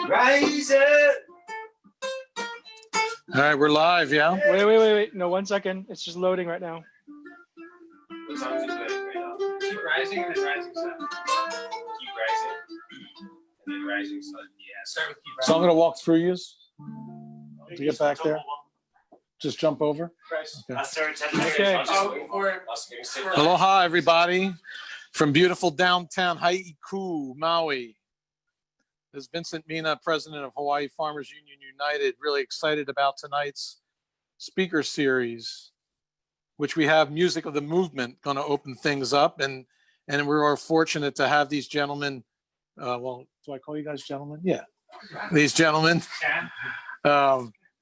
Rising. All right, we're live, yeah? Wait. No, 1 second. It's just loading right now. As long as you play it right now. Keep rising and then rising sun. Keep rising and then rising sun. Yeah, start with keep rising. So I'm going to walk through you to get back there. Just jump over. Okay. Aloha, everybody, from beautiful downtown Hawai'i, Maui. This is Vincent Mina, president of Hawaii Farmers Union United. Really excited about tonight's speaker series, which we have Music of the Movement going to open things up. And we are fortunate to have these gentlemen. Well, do I call you guys gentlemen? Yeah. These gentlemen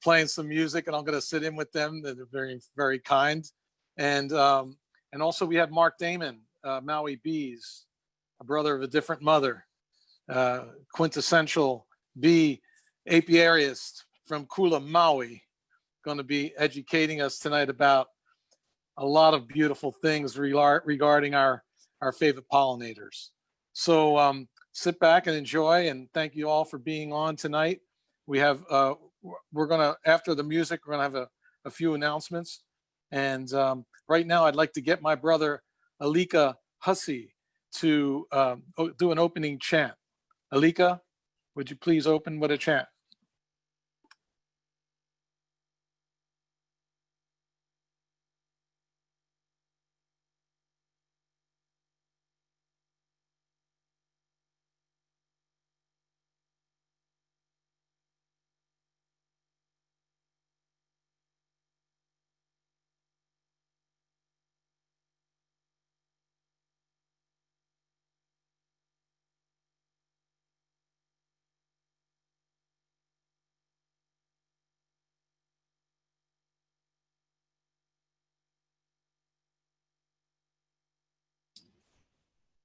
playing some music, and I'm going to sit in with them. They're very, very kind. And also we have Mark Damon, Maui Bees, a brother of a different mother. Quintessential bee apiarist from Kula, Maui, going to be educating us tonight about a lot of beautiful things regarding our favorite pollinators. So sit back and enjoy, and thank you all for being on tonight. We have we're going to, after the music, we're going to have a few announcements, and right now I'd like to get my brother Alika Hussey to do an opening chant. Alika, would you please open with a chant?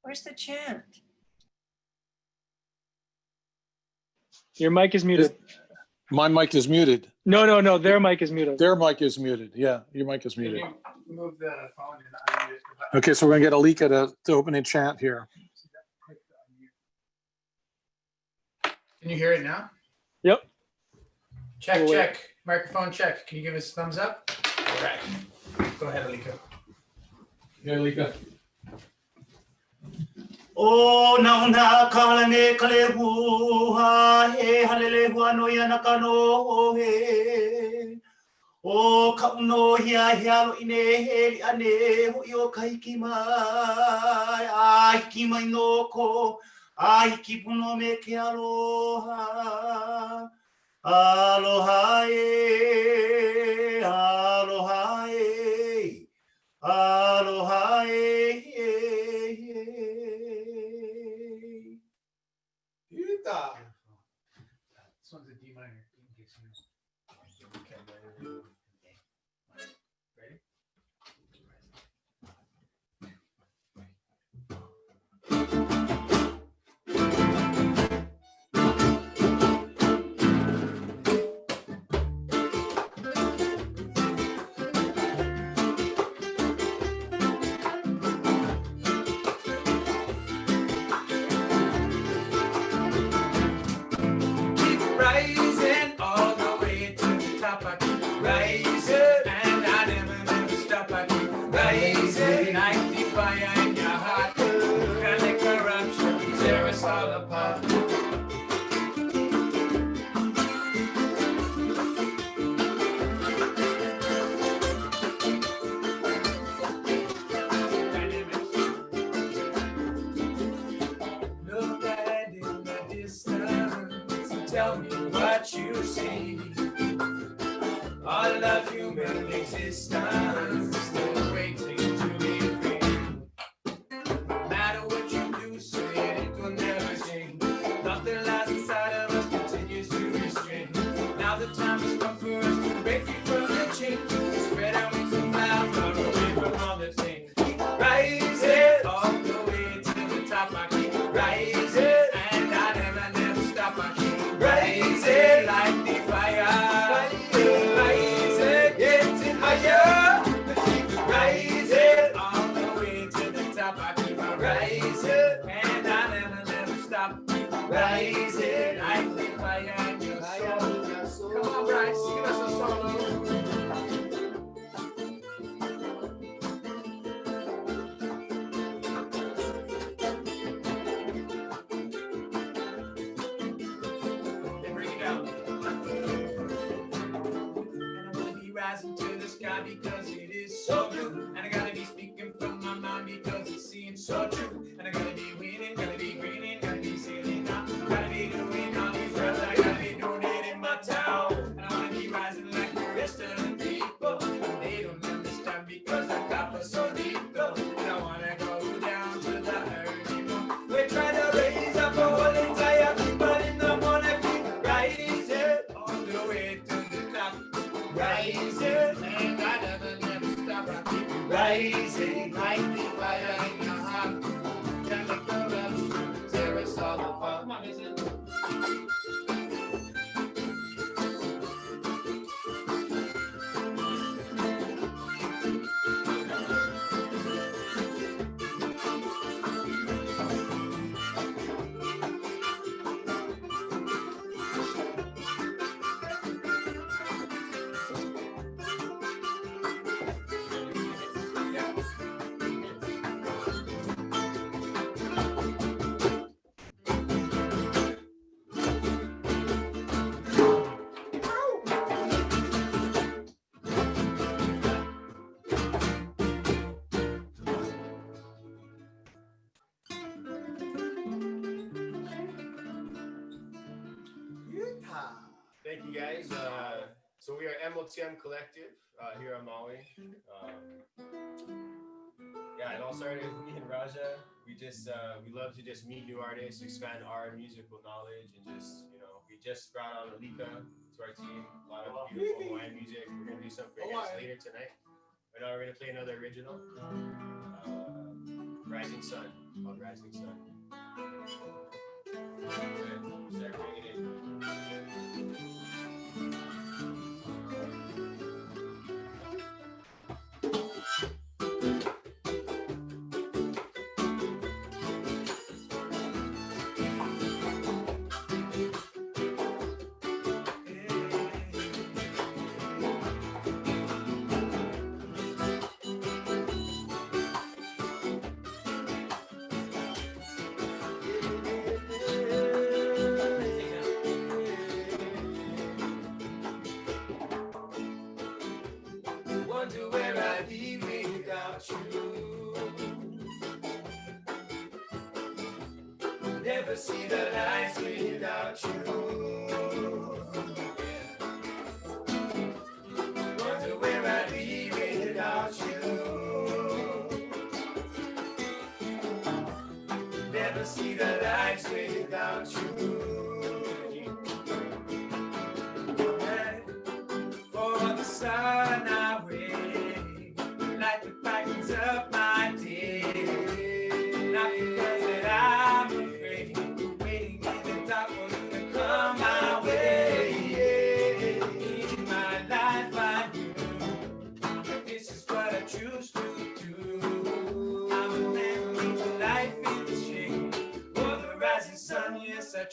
Where's the chant? Your mic is muted. My mic is muted. No. Their mic is muted. Their mic is muted. Yeah, your mic is muted. Can you move the phone and unmute it? Okay, so we're going to get Alika to open a chant here. Can you hear it now? Yep. Check. Microphone check. Can you give us a thumbs up? All right. Go ahead, Alika. Yeah, Alika. O nauna kalane kalehu ha he halele huano yana kano he o kauno hia hialo ine heli ane ho yo kahiki mai ai ki mai no ko ai ki puno me ke aloha aloha e aloha e aloha e This one's a D minor. Ready? Rising all the way to the top. I keep rising, and I never stop. I keep rising like the fire in your heart. Can the corruption tear us all apart? Look at in the distance. Tell me what you see. All of human existence still waiting to be free. No matter what you do, say it will never change. Nothing lies inside of us continues to restrain. Now the time has come for us to break free from the chain. Spread our wings and fly far away from all the things. Keep rising all the way to the top. I keep rising, and I never stop. I keep rising like the fire, rising, getting higher. Keep rising all the way to the top. I keep rising, and I never stop. Keep rising like the fire. sky because it is so blue. And I gotta be speaking from my mind because it seems so true. And I gotta be winning, gotta be greening, gotta be sailing now. Gotta be doing all these rounds, I gotta be doing it in my town. And I wanna be rising like the rest of the people. They don't understand because the copper's so deep though. And I wanna go down to the early moon. We're trying to raise up a whole entire people in the monarchy. Rising all the way to the top. Rising, and I never stop. I keep rising like the fire in your heart. Can't make the rush, tear us all apart. Come on, listen. Thank you guys. So we are MOTM Collective here on Maui. Yeah, it all started with me and Raja. We love to just meet new artists, expand our musical knowledge, and just, we just brought on Alika to our team. A lot of beautiful Hawaiian music. We're gonna do some for you guys later tonight. Right now we're gonna play another original, Rising Sun, called Rising Sun. Start bringing it in. Wonder where I'd be without you. Never see the lights without you. Wonder where I'd be without you. Never see the lights without you. For the sun I wait, like the brightens up my day. Not because that I'm afraid, waiting in the dark for you to come my way. In my life I knew this is what I choose to do. I'm a man with life in the shade. For the rising sun, yes I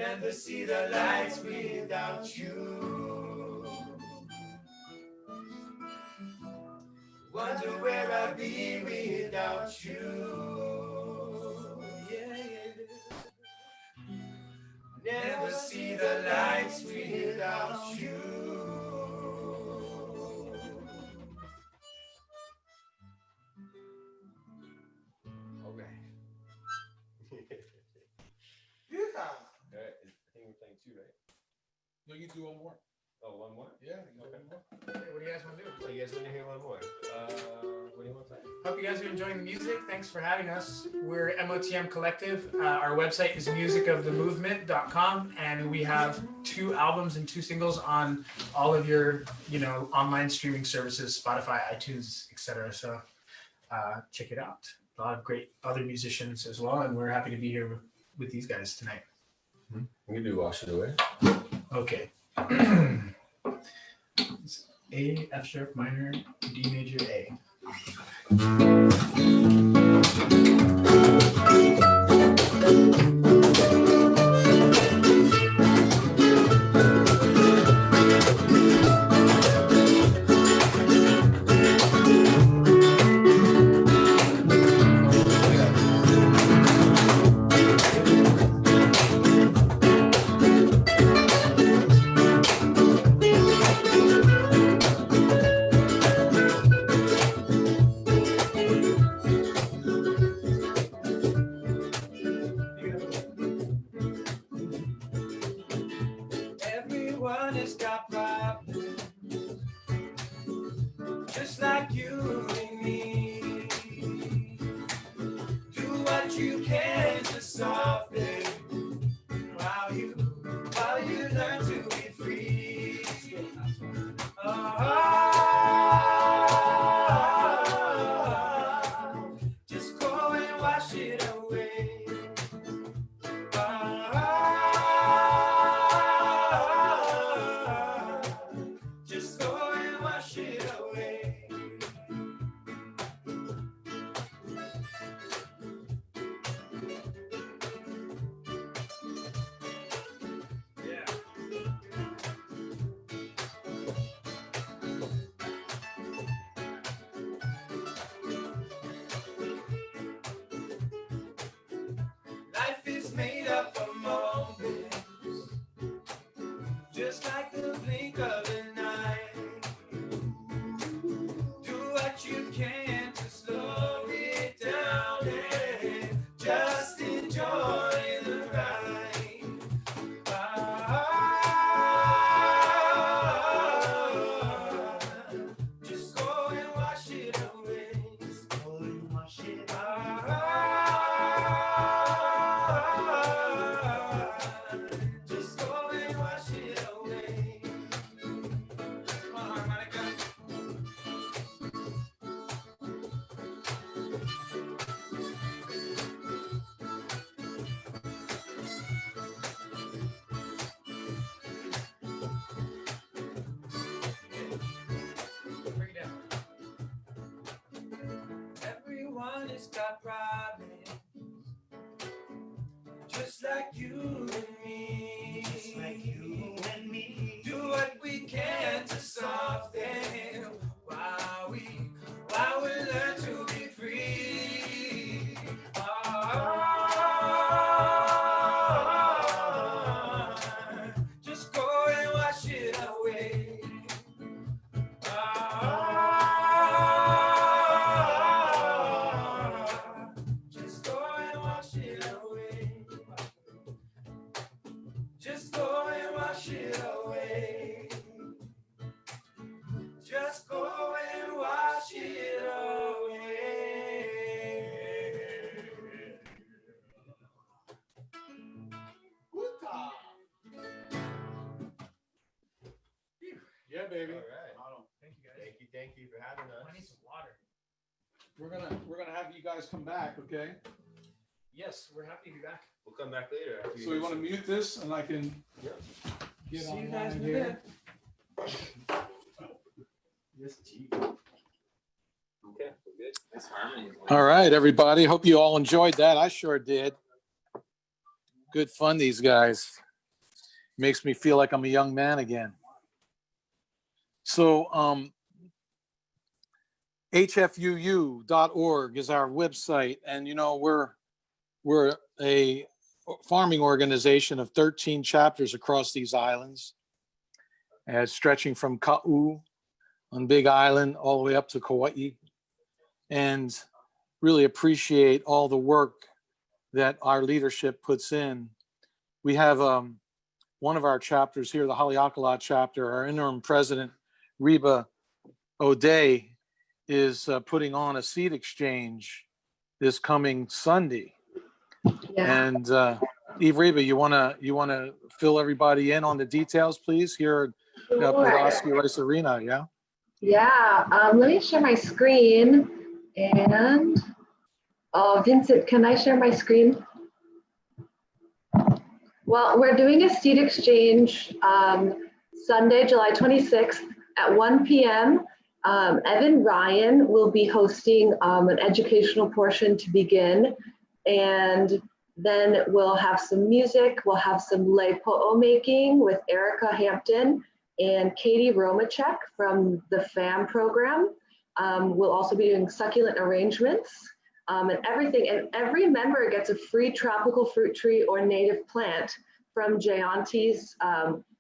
Never see the lights without you. Wonder where I'd be without you. Yeah. Never see the lights without you. All right. Yeah. All right. I think we're playing two, right? No, you do one more. Oh, one more? Yeah. Okay. What do you guys want to do? So you guys want to hear one more? What do you want to play? Hope you guys are enjoying the music. Thanks for having us. We're MOTM Collective. Our website is musicofthemovement.com, and we have 2 albums and 2 singles on all of your, online streaming services, Spotify, iTunes, etc. So check it out. A lot of great other musicians as well, and we're happy to be here with these guys tonight. We can do Wash It Away. Okay. It's A, F sharp minor, D major, A. Everyone has got problems, just like you and me. Do what you can to solve them while you learn to be free. Just go and wash it away. Just go and wash it away. Yeah. Life is made up of moments, just like the blink of an eye. Do what you can to slow it down and just enjoy the ride. Just go and wash it away. Just go and wash it Just go and wash it away. Come on, harmonica. Bring it down. Everyone has got problems, just like you and me. Just like you and me. Do what we can to solve them while we learn to be free. Just go and wash it away. Just go and wash it away. Just go and wash it away. Just go and wash it away. Yeah, baby. All right. Thank you guys. Thank you for having us. I need some water. We're gonna have you guys come back, okay? Yes, we're happy to be back. We'll come back later. after you So we hear want to some- mute this, and I can Yeah. get See you guys online in a here. Yes, gee. Okay, we're good. Nice harmony. All right, everybody. Hope you all enjoyed that. I sure did. Good fun, these guys. Makes me feel like I'm a young man again. So HFUU.org is our website, and you know we're a farming organization of 13 chapters across these islands, stretching from Ka'u on Big Island all the way up to Kauai, and really appreciate all the work that our leadership puts in. We have one of our chapters here, the Haleakala chapter. Our interim president, Reba O'Day, is putting on a seed exchange this coming Sunday. Yeah. And Eve, Reba, you wanna fill everybody in on the details, please, here at Pulaski Rice Arena, yeah? Yeah, let me share my screen. And, oh, Vincent, can I share my screen? Well, we're doing a seed exchange Sunday, July 26th at 1 p.m. Evan Ryan will be hosting an educational portion to begin, and then we'll have some music. We'll have some lei po'o making with Erica Hampton and Katie Romachek from the FAM program. We'll also be doing succulent arrangements and everything. And every member gets a free tropical fruit tree or native plant from Jayanti's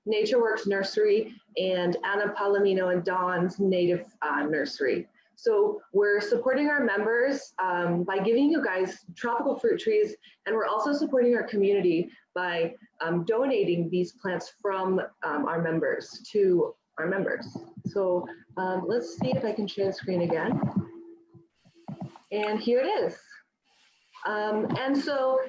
NatureWorks Nursery and Anna Palomino and Dawn's Native Nursery. So we're supporting our members by giving you guys tropical fruit trees, and we're also supporting our community by donating these plants from our members to our members. So let's see if I can share the screen again. And here it is. And so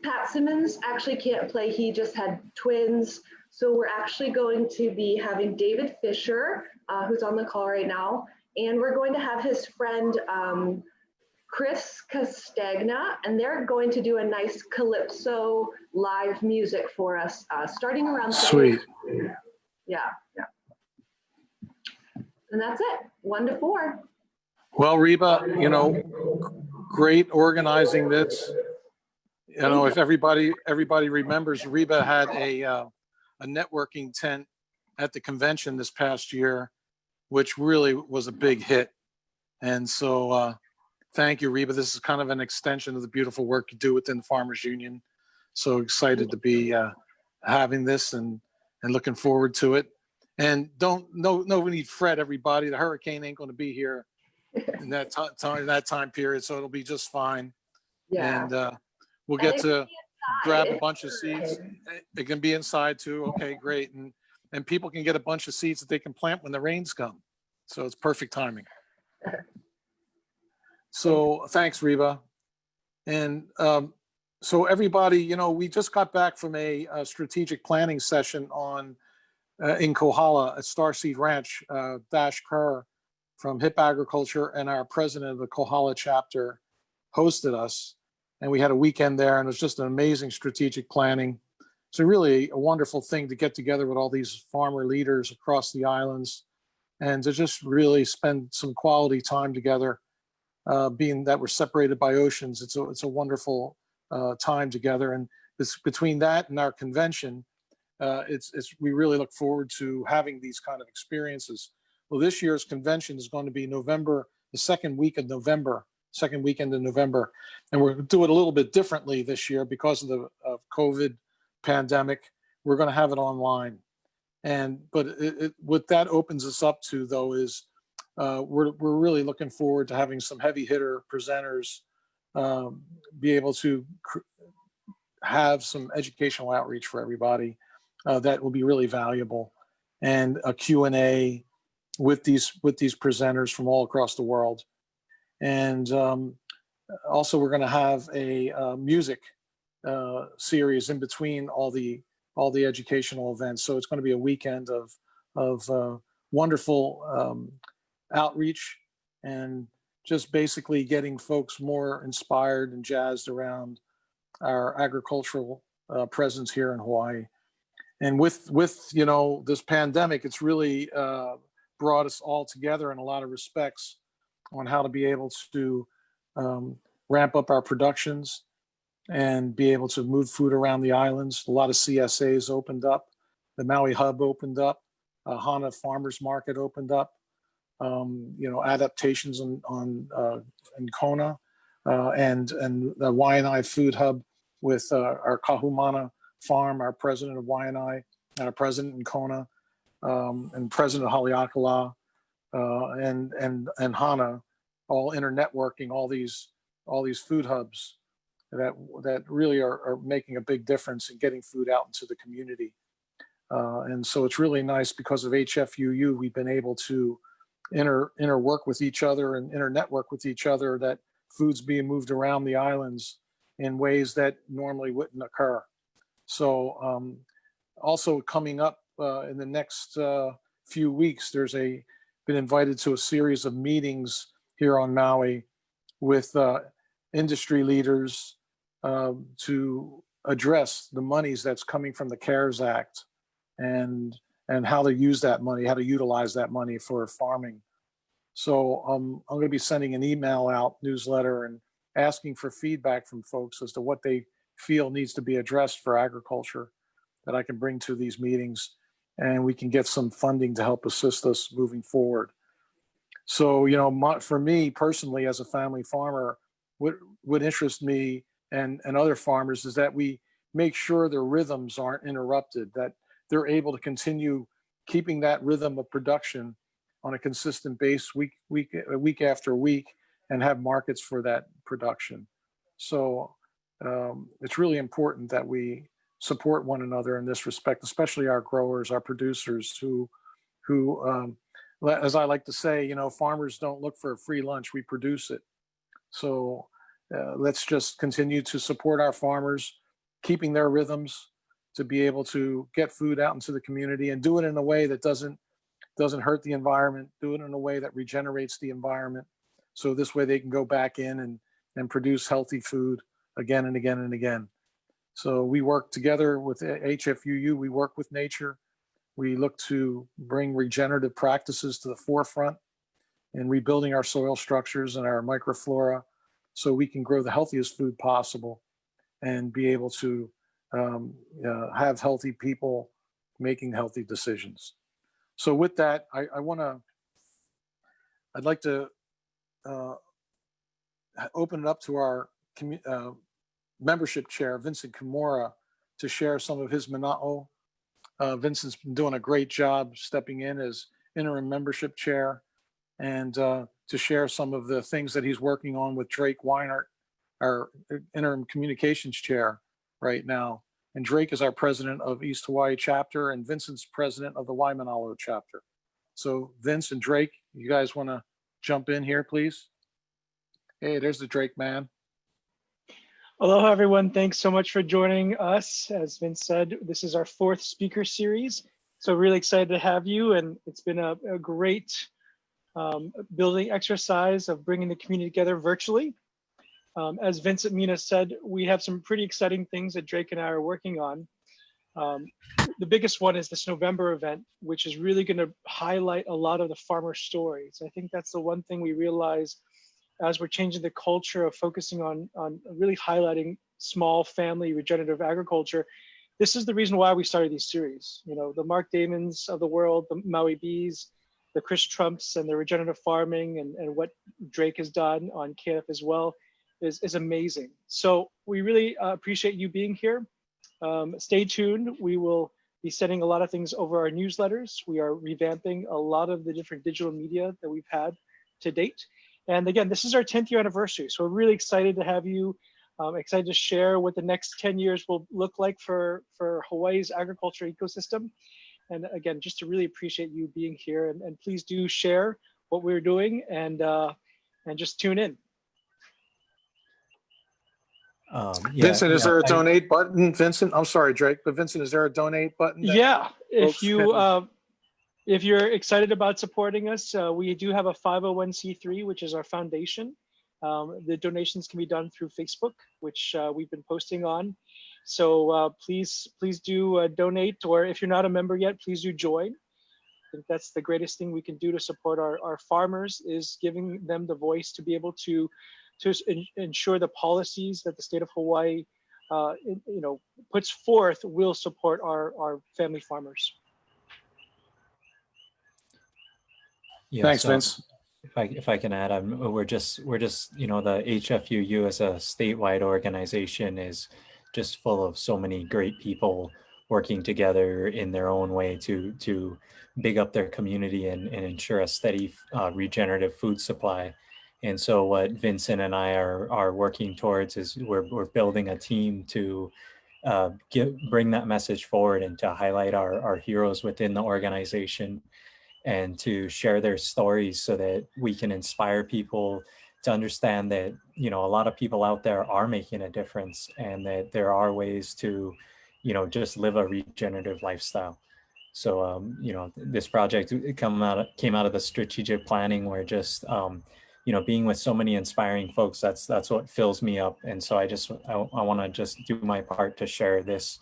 Pat Simmons actually can't play. He just had twins. So we're actually going to be having David Fisher, who's on the call right now, and we're going to have his friend Chris Castagna, and they're going to do a nice calypso live music for us, starting around. Sweet. Yeah. And that's it, 1 to 4. Well, Reba, you know, great organizing this. You know, if everybody remembers, Reba had a networking tent at the convention this past year, which really was a big hit. And so thank you, Reba. This is kind of an extension of the beautiful work you do within the Farmers Union. So excited to be having this and looking forward to it. And nobody fret, everybody. The hurricane ain't going to be here in that time period, so it'll be just fine. Yeah. And we'll get to grab a bunch of seeds. It can be inside too. Okay, great. And people can get a bunch of seeds that they can plant when the rains come. So it's perfect timing. So thanks, Reba. And so everybody, you know, we just got back from a strategic planning session in Kohala at Starseed Ranch. Dash Kerr from Hip Agriculture and our president of the Kohala chapter hosted us. And we had a weekend there, and it was just an amazing strategic planning. It's really a wonderful thing to get together with all these farmer leaders across the islands and to just really spend some quality time together. Being that we're separated by oceans, it's a wonderful time together. And it's between that and our convention, we really look forward to having these kind of experiences. Well, this year's convention is going to be November, the second weekend in November. And we're going to do it a little bit differently this year because of the COVID pandemic. We're going to have it online. But what that opens us up to, though, is we're really looking forward to having some heavy hitter presenters be able to have some educational outreach for everybody that will be really valuable, and a Q&A with these presenters from all across the world. And also we're going to have a music series in between all the educational events. So it's going to be a weekend of wonderful outreach and just basically getting folks more inspired and jazzed around our agricultural presence here in Hawaii. And with you know, this pandemic, it's really brought us all together in a lot of respects on how to be able to ramp up our productions and be able to move food around the islands. A lot of CSAs opened up the Maui Hub opened up, Hana Farmers Market opened up, adaptations in Kona, and the Waianae Food Hub with our Kahumana Farm, our president of Waianae, and our president in Kona, and president of Haleakala, and Hana, all internetworking all these food hubs that really are making a big difference in getting food out into the community. And so it's really nice because of HFUU, we've been able to interwork with each other and internetwork with each other, that food's being moved around the islands in ways that normally wouldn't occur. So also coming up in the next few weeks, been invited to a series of meetings here on Maui with industry leaders to address the monies that's coming from the CARES Act and how to use that money, how to utilize that money for farming. So I'm going to be sending an email out, newsletter, and asking for feedback from folks as to what they feel needs to be addressed for agriculture that I can bring to these meetings, and we can get some funding to help assist us moving forward. So, for me personally, as a family farmer, what interests me and other farmers is that we make sure their rhythms aren't interrupted, that they're able to continue keeping that rhythm of production on a consistent base week after week, and have markets for that production. So it's really important that we support one another in this respect, especially our growers, our producers, who as I like to say, farmers don't look for a free lunch, we produce it. So let's just continue to support our farmers, keeping their rhythms to be able to get food out into the community and do it in a way that doesn't hurt the environment, do it in a way that regenerates the environment. So this way they can go back in and produce healthy food again and again and again. So we work together with HFUU, we work with nature. We look to bring regenerative practices to the forefront in rebuilding our soil structures and our microflora so we can grow the healthiest food possible and be able to have healthy people making healthy decisions. So with that, I'd like to open it up to our membership chair, Vincent Kimura, to share some of his mana'o. Vincent's been doing a great job stepping in as interim membership chair, and to share some of the things that he's working on with Drake Weinert, our interim communications chair right now. And Drake is our president of East Hawaii chapter, and Vincent's president of the Waimanalo chapter. So Vince and Drake, you guys want to jump in here, please? Hey, there's the Drake man. Aloha, everyone. Thanks so much for joining us. As Vince said, this is our 4th speaker series. So really excited to have you. And it's been a great building exercise of bringing the community together virtually. As Vincent Mina said, we have some pretty exciting things that Drake and I are working on. The biggest one is this November event, which is really going to highlight a lot of the farmer stories. I think that's the one thing we realize as we're changing the culture of focusing on really highlighting small family regenerative agriculture. This is the reason why we started these series. The Mark Damons of the world, the Maui Bees, the Chris Trumps, and the regenerative farming, and what Drake has done on KF as well is amazing. So we really appreciate you being here. Stay tuned. We will be sending a lot of things over our newsletters. We are revamping a lot of the different digital media that we've had to date. And again, this is our 10th year anniversary. So we're really excited to have you, excited to share what the next 10 years will look like for Hawaii's agriculture ecosystem. And again, just to really appreciate you being here, and please do share what we're doing and just tune in. Vincent, is there a donate button? Vincent, I'm sorry, Drake, but Vincent, is there a donate button? Yeah, if you're excited about supporting us, we do have a 501c3, which is our foundation. The donations can be done through Facebook, which we've been posting on. So please do donate, or if you're not a member yet, please do join. I think that's the greatest thing we can do to support our farmers, is giving them the voice to be able to ensure the policies that the state of Hawaii puts forth will support our family farmers. Yeah, Thanks, so Vince. if I can add, we're just the HFUU as a statewide organization is just full of so many great people working together in their own way to big up their community and ensure a steady regenerative food supply. And so what Vincent and I are working towards is we're building a team to bring that message forward and to highlight our heroes within the organization and to share their stories so that we can inspire people to understand that, a lot of people out there are making a difference and that there are ways to, just live a regenerative lifestyle. So, this project came out of the strategic planning where just, being with so many inspiring folks, that's what fills me up. And so I want to just do my part to share this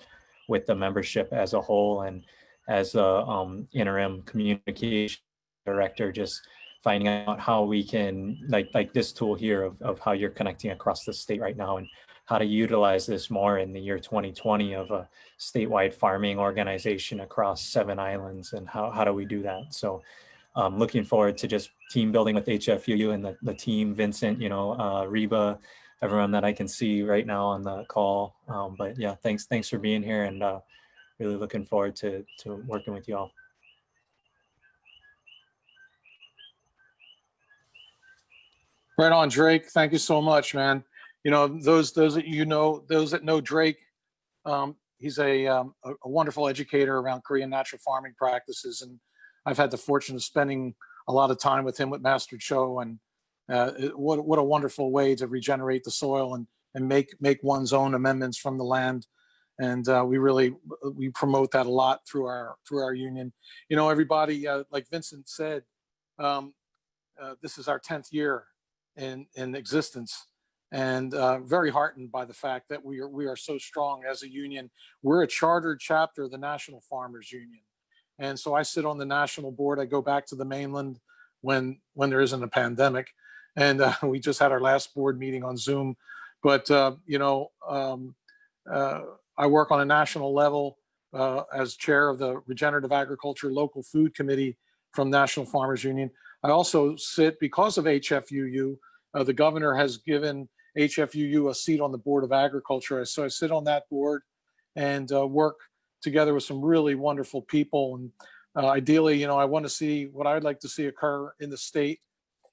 with the membership as a whole. And as a interim communication director, just finding out how we can, like this tool here of how you're connecting across the state right now and how to utilize this more in the year 2020 of a statewide farming organization across 7 islands, and how do we do that? So looking forward to just team building with HFUU and the team, Vincent, Reba, everyone that I can see right now on the call. But yeah, thanks for being here, and really looking forward to working with you all. Right on, Drake. Thank you so much, man. Those that know Drake, he's a wonderful educator around Korean natural farming practices, and I've had the fortune of spending a lot of time with him with Master Cho, and what a wonderful way to regenerate the soil and make one's own amendments from the land. And we promote that a lot through our union. Everybody, like Vincent said, this is our 10th year in existence, and very heartened by the fact that we are so strong as a union. We're a chartered chapter of the National Farmers Union, and so I sit on the national board. I go back to the mainland when there isn't a pandemic, and we just had our last board meeting on Zoom. But I work on a national level as chair of the Regenerative Agriculture Local Food Committee from National Farmers Union. I also sit, because of HFUU, the governor has given HFUU a seat on the Board of Agriculture. So I sit on that board and work together with some really wonderful people. And ideally, I want to see, what I'd like to see occur in the state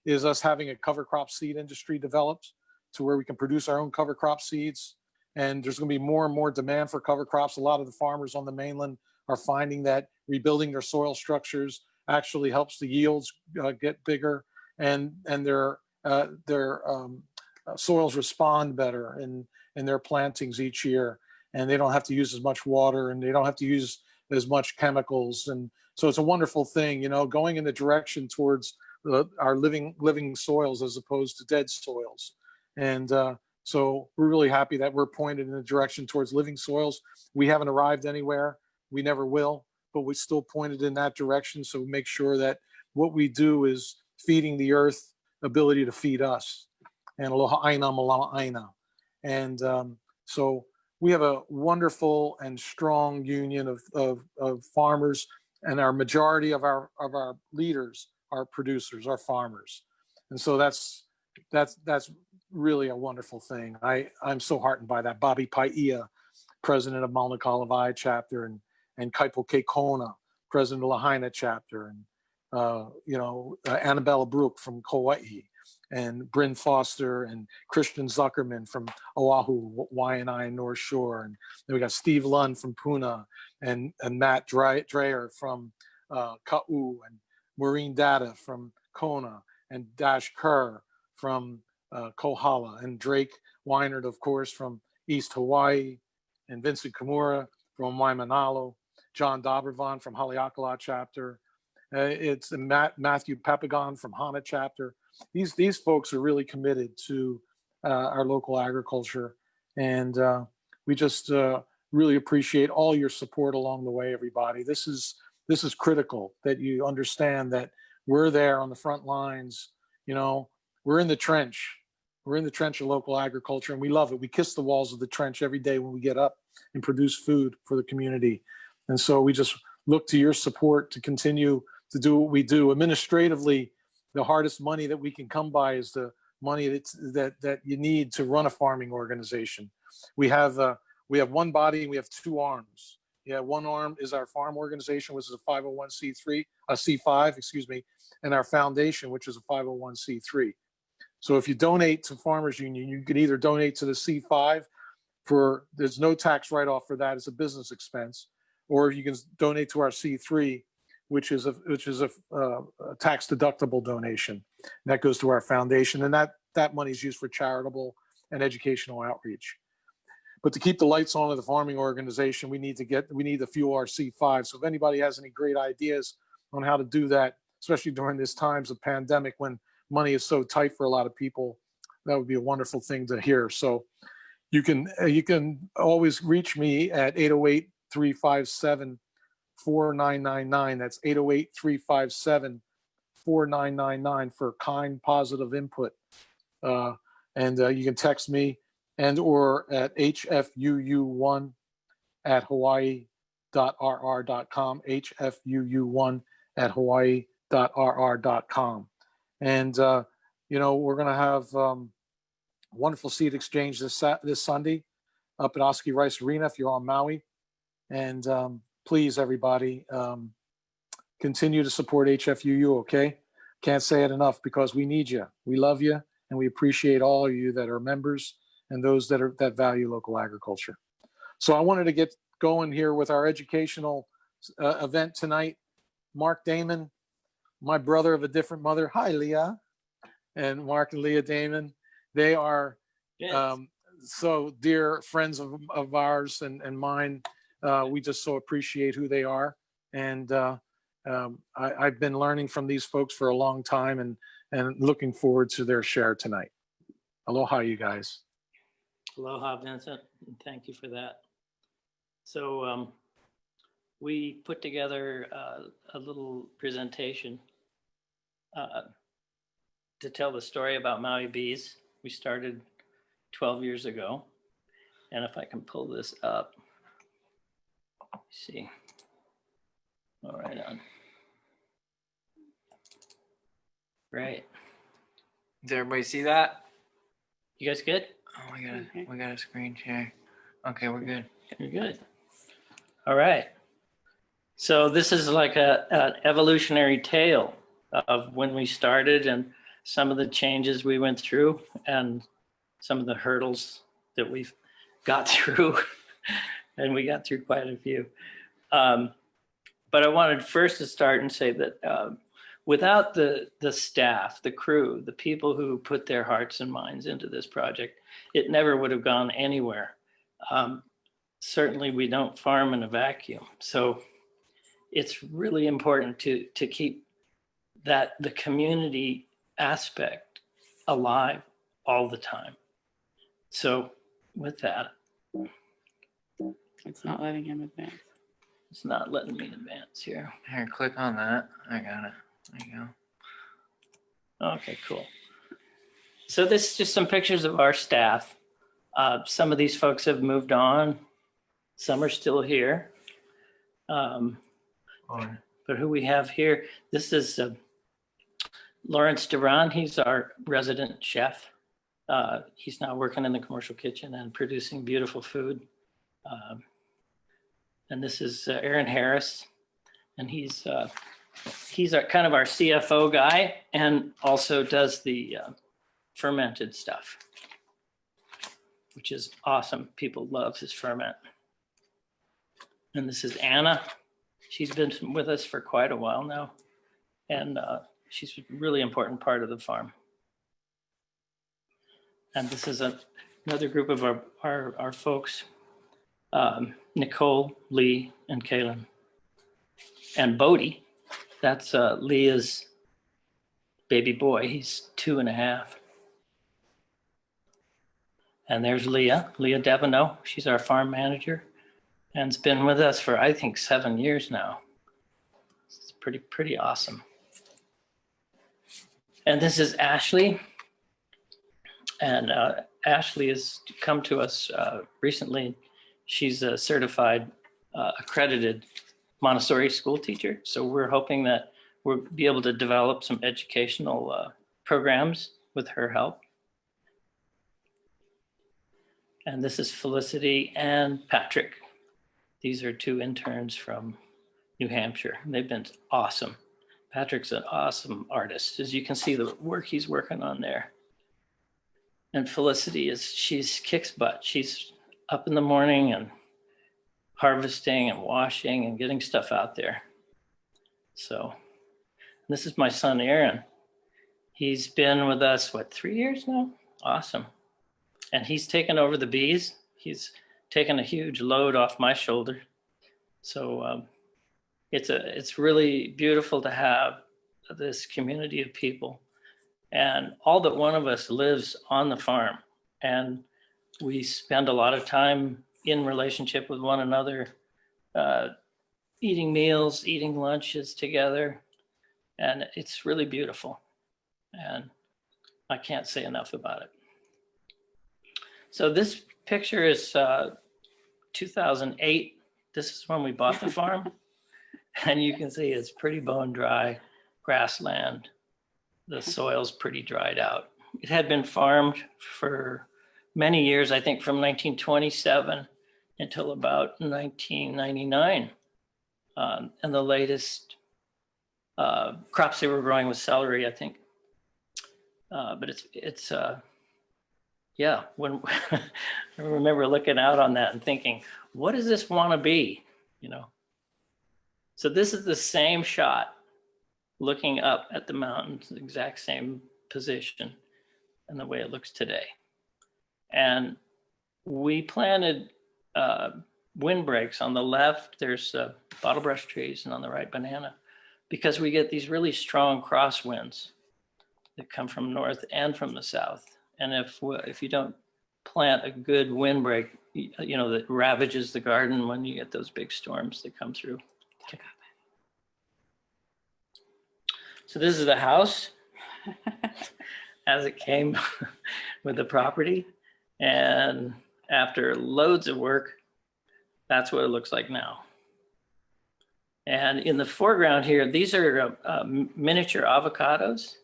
is us having a cover crop seed industry developed to where we can produce our own cover crop seeds. And there's going to be more and more demand for cover crops. A lot of the farmers on the mainland are finding that rebuilding their soil structures actually helps the yields get bigger, and their soils respond better in their plantings each year, and they don't have to use as much water, and they don't have to use as much chemicals. And so it's a wonderful thing, going in the direction towards our living soils as opposed to dead soils. And so we're really happy that we're pointed in the direction towards living soils. We haven't arrived anywhere. We never will, but we still pointed in that direction. So we make sure that what we do is feeding the earth ability to feed us. And aloha aina malama aina. And so we have a wonderful and strong union of farmers, and our majority of our leaders are producers, are farmers. And so that's really a wonderful thing. I'm so heartened by that. Bobby Paia, president of Mauna Kalavai chapter, and Kaipo Kekona, president of Lahaina chapter, and Annabella Brook from Kauai, and Bryn Foster and Christian Zuckerman from Oahu, Waianae, North Shore, and then we got Steve Lund from Puna, and Matt Dreyer from Ka'u, and Maureen Data from Kona, and Dash Kerr from Kohala, and Drake Weinert, of course, from East Hawaii, and Vincent Kimura from Waimanalo, John Dobbervon from Haleakala chapter. It's Matthew Papagon from Hana chapter. These folks are really committed to our local agriculture, and we just really appreciate all your support along the way, everybody. This is critical that you understand that we're there on the front lines. We're in the trench, We're in the trench of local agriculture, and we love it. We kiss the walls of the trench every day when we get up and produce food for the community. And so we just look to your support to continue to do what we do. Administratively, the hardest money that we can come by is the money that you need to run a farming organization. We have one body and we have two arms. Yeah, one arm is our farm organization, which is a 501c3, a C5, excuse me, and our foundation, which is a 501c3. So if you donate to Farmers Union, you can either donate to the C5 there's no tax write-off for that, it's a business expense, or you can donate to our C3, which is a tax deductible donation. And that goes to our foundation, and that money is used for charitable and educational outreach. But to keep the lights on at the farming organization, we need to fuel our C5. So if anybody has any great ideas on how to do that, especially during this times of pandemic when money is so tight for a lot of people, that would be a wonderful thing to hear. So you can always reach me at 808-357-4999. That's 808-357-4999 for kind, positive input. And you can text me and or at HFUU1@hawaii.rr.com, HFUU1@hawaii.rr.com. And, we're going to have wonderful seed exchange this Sunday up at Oski Rice Arena if you're on Maui. And please, everybody, continue to support HFUU, okay? Can't say it enough because we need you. We love you, and we appreciate all of you that are members and those that value local agriculture. So I wanted to get going here with our educational event tonight. Mark Damon, my brother of a different mother. Hi, Leah. And Mark and Leah Damon. They are so dear friends of ours and mine. We just so appreciate who they are. And I've been learning from these folks for a long time and looking forward to their share tonight. Aloha, you guys. Aloha, Vincent, and thank you for that. So we put together a little presentation to tell the story about Maui Bees. We started 12 years ago. And if I can pull this up, see. All right, on. Great. Does everybody see that? You guys good? Oh, we got a screen share. Okay, we're good. You're good. All right. So this is like an evolutionary tale of when we started and some of the changes we went through and some of the hurdles that we've got through. And we got through quite a few. But I wanted first to start and say that without the staff, the crew, the people who put their hearts and minds into this project, it never would have gone anywhere. Certainly we don't farm in a vacuum. So it's really important to keep the community aspect alive all the time. So with that. It's not letting him advance. It's not letting me advance here. Here, click on that. I got it. There you go. Okay, cool. So this is just some pictures of our staff. Some of these folks have moved on. Some are still here. But who we have here, this is Lawrence Duran. He's our resident chef. He's now working in the commercial kitchen and producing beautiful food. And this is Aaron Harris, and he's our kind of our CFO guy, and also does the fermented stuff, which is awesome. People love his ferment. And this is Anna. She's been with us for quite a while now, and she's a really important part of the farm. And this is another group of our folks. Nicole, Lee, and Kaylin. And Bodie, that's Leah's baby boy. He's 2.5. And there's Leah Devino. She's our farm manager and has been with us for, I think, 7 years now. It's pretty awesome. And this is Ashley. And Ashley has come to us recently. She's a certified accredited Montessori school teacher. So we're hoping that we'll be able to develop some educational programs with her help. And this is Felicity and Patrick. These are two interns from New Hampshire. They've been awesome. Patrick's an awesome artist. As you can see the work he's working on there. And Felicity she's kicks butt. She's up in the morning and harvesting and washing and getting stuff out there. So this is my son, Aaron. He's been with us, 3 years now? Awesome. And he's taken over the bees. He's taken a huge load off my shoulder. So it's really beautiful to have this community of people. And all but one of us lives on the farm. And we spend a lot of time in relationship with one another, eating meals, eating lunches together. And it's really beautiful. And I can't say enough about it. So this picture is 2008. This is when we bought the farm. And you can see it's pretty bone dry grassland. The soil's pretty dried out. It had been farmed for many years, I think from 1927 until about 1999. And the latest crops they were growing was celery, I think. But it's yeah, when I remember looking out on that and thinking, what does this want to be, you know? So this is the same shot, looking up at the mountains, the exact same position and the way it looks today. And we planted windbreaks on the left. There's bottlebrush trees, and on the right, banana, because we get these really strong crosswinds that come from north and from the south. And if you don't plant a good windbreak, you know, that ravages the garden when you get those big storms that come through. So this is the house as it came with the property. And after loads of work, that's what it looks like now. And in the foreground here, these are miniature avocados.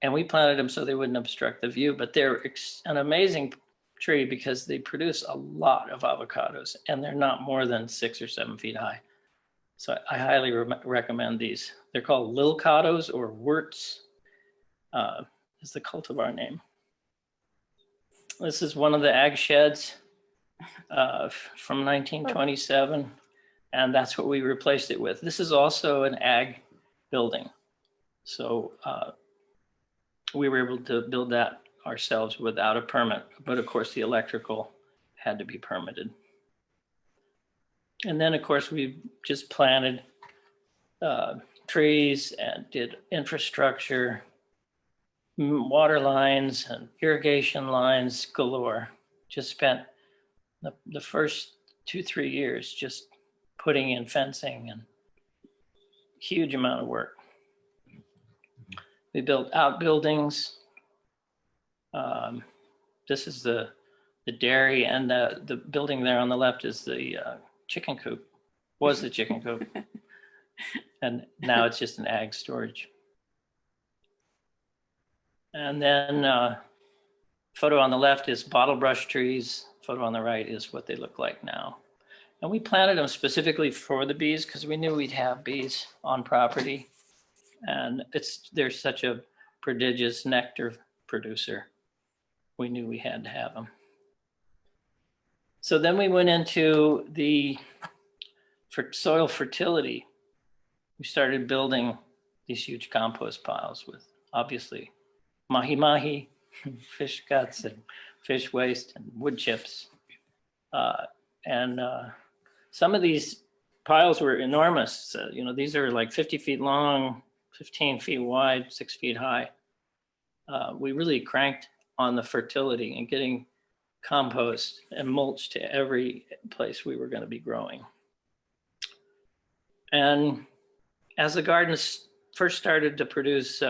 And we planted them so they wouldn't obstruct the view, but they're an amazing tree because they produce a lot of avocados and they're not more than 6 or 7 feet high. So I highly recommend these. They're called lilcados or wurts, is the cultivar name. This is one of the ag sheds from 1927, and that's what we replaced it with. This is also an ag building. So we were able to build that ourselves without a permit, but of course the electrical had to be permitted. And then of course we just planted trees and did infrastructure, water lines and irrigation lines galore. Just spent the first 2-3 years just putting in fencing and huge amount of work. We built outbuildings. This is the dairy, and the building there on the left is the chicken coop, was the chicken coop. And now it's just an ag storage. And then photo on the left is bottlebrush trees. Photo on the right is what they look like now. And we planted them specifically for the bees because we knew we'd have bees on property. And they're such a prodigious nectar producer. We knew we had to have them. So then we went into for soil fertility. We started building these huge compost piles with obviously mahi-mahi, fish guts and fish waste and wood chips. Some of these piles were enormous. You know, these are like 50 feet long, 15 feet wide, 6 feet high. We really cranked on the fertility and getting compost and mulch to every place we were going to be growing. And as the gardens first started to produce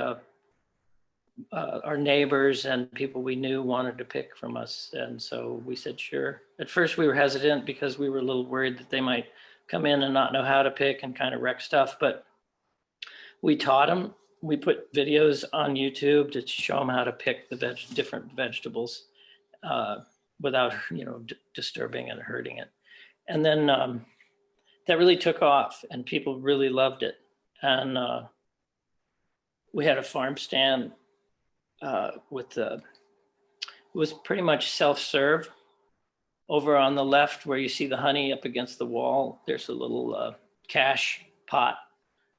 our neighbors and people we knew wanted to pick from us. And so we said, sure. At first we were hesitant because we were a little worried that they might come in and not know how to pick and kind of wreck stuff. But we taught them. We put videos on YouTube to show them how to pick the different vegetables without, disturbing and hurting it. And then that really took off and people really loved it. And we had a farm stand it was pretty much self-serve. Over on the left where you see the honey up against the wall, there's a little cash pot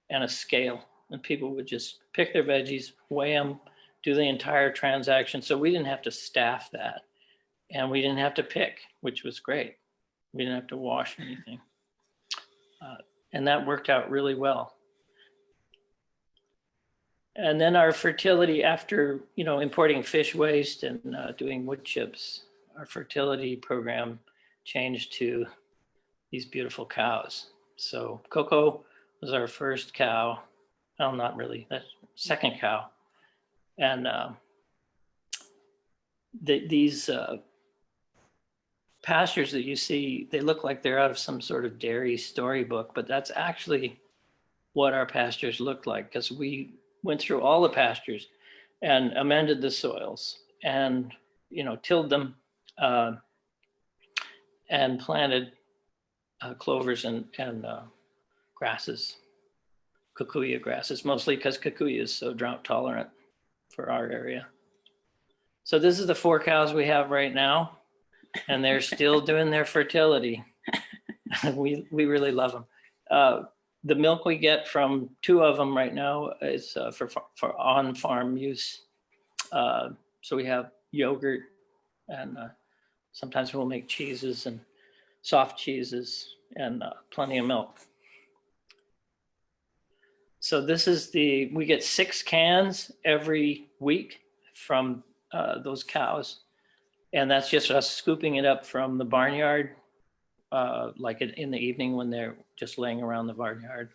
and a scale. And people would just pick their veggies, weigh them, do the entire transaction. So we didn't have to staff that. And we didn't have to pick, which was great. We didn't have to wash anything. And that worked out really well. And then our fertility after, importing fish waste and doing wood chips, our fertility program changed to these beautiful cows. So Coco was our first cow. Well, not really, that's second cow. And these pastures that you see, they look like they're out of some sort of dairy storybook, but that's actually what our pastures looked like, because we went through all the pastures and amended the soils and, tilled them and planted clovers and grasses, kikuyu grasses, mostly because kikuyu is so drought tolerant for our area. So this is the 4 cows we have right now, and they're still doing their fertility. We really love them. The milk we get from 2 of them right now is for on-farm use. So we have yogurt, and sometimes we'll make cheeses and soft cheeses and plenty of milk. So this is we get 6 cans every week from those cows. And that's just us scooping it up from the barnyard, like in the evening when they're just laying around the barnyard,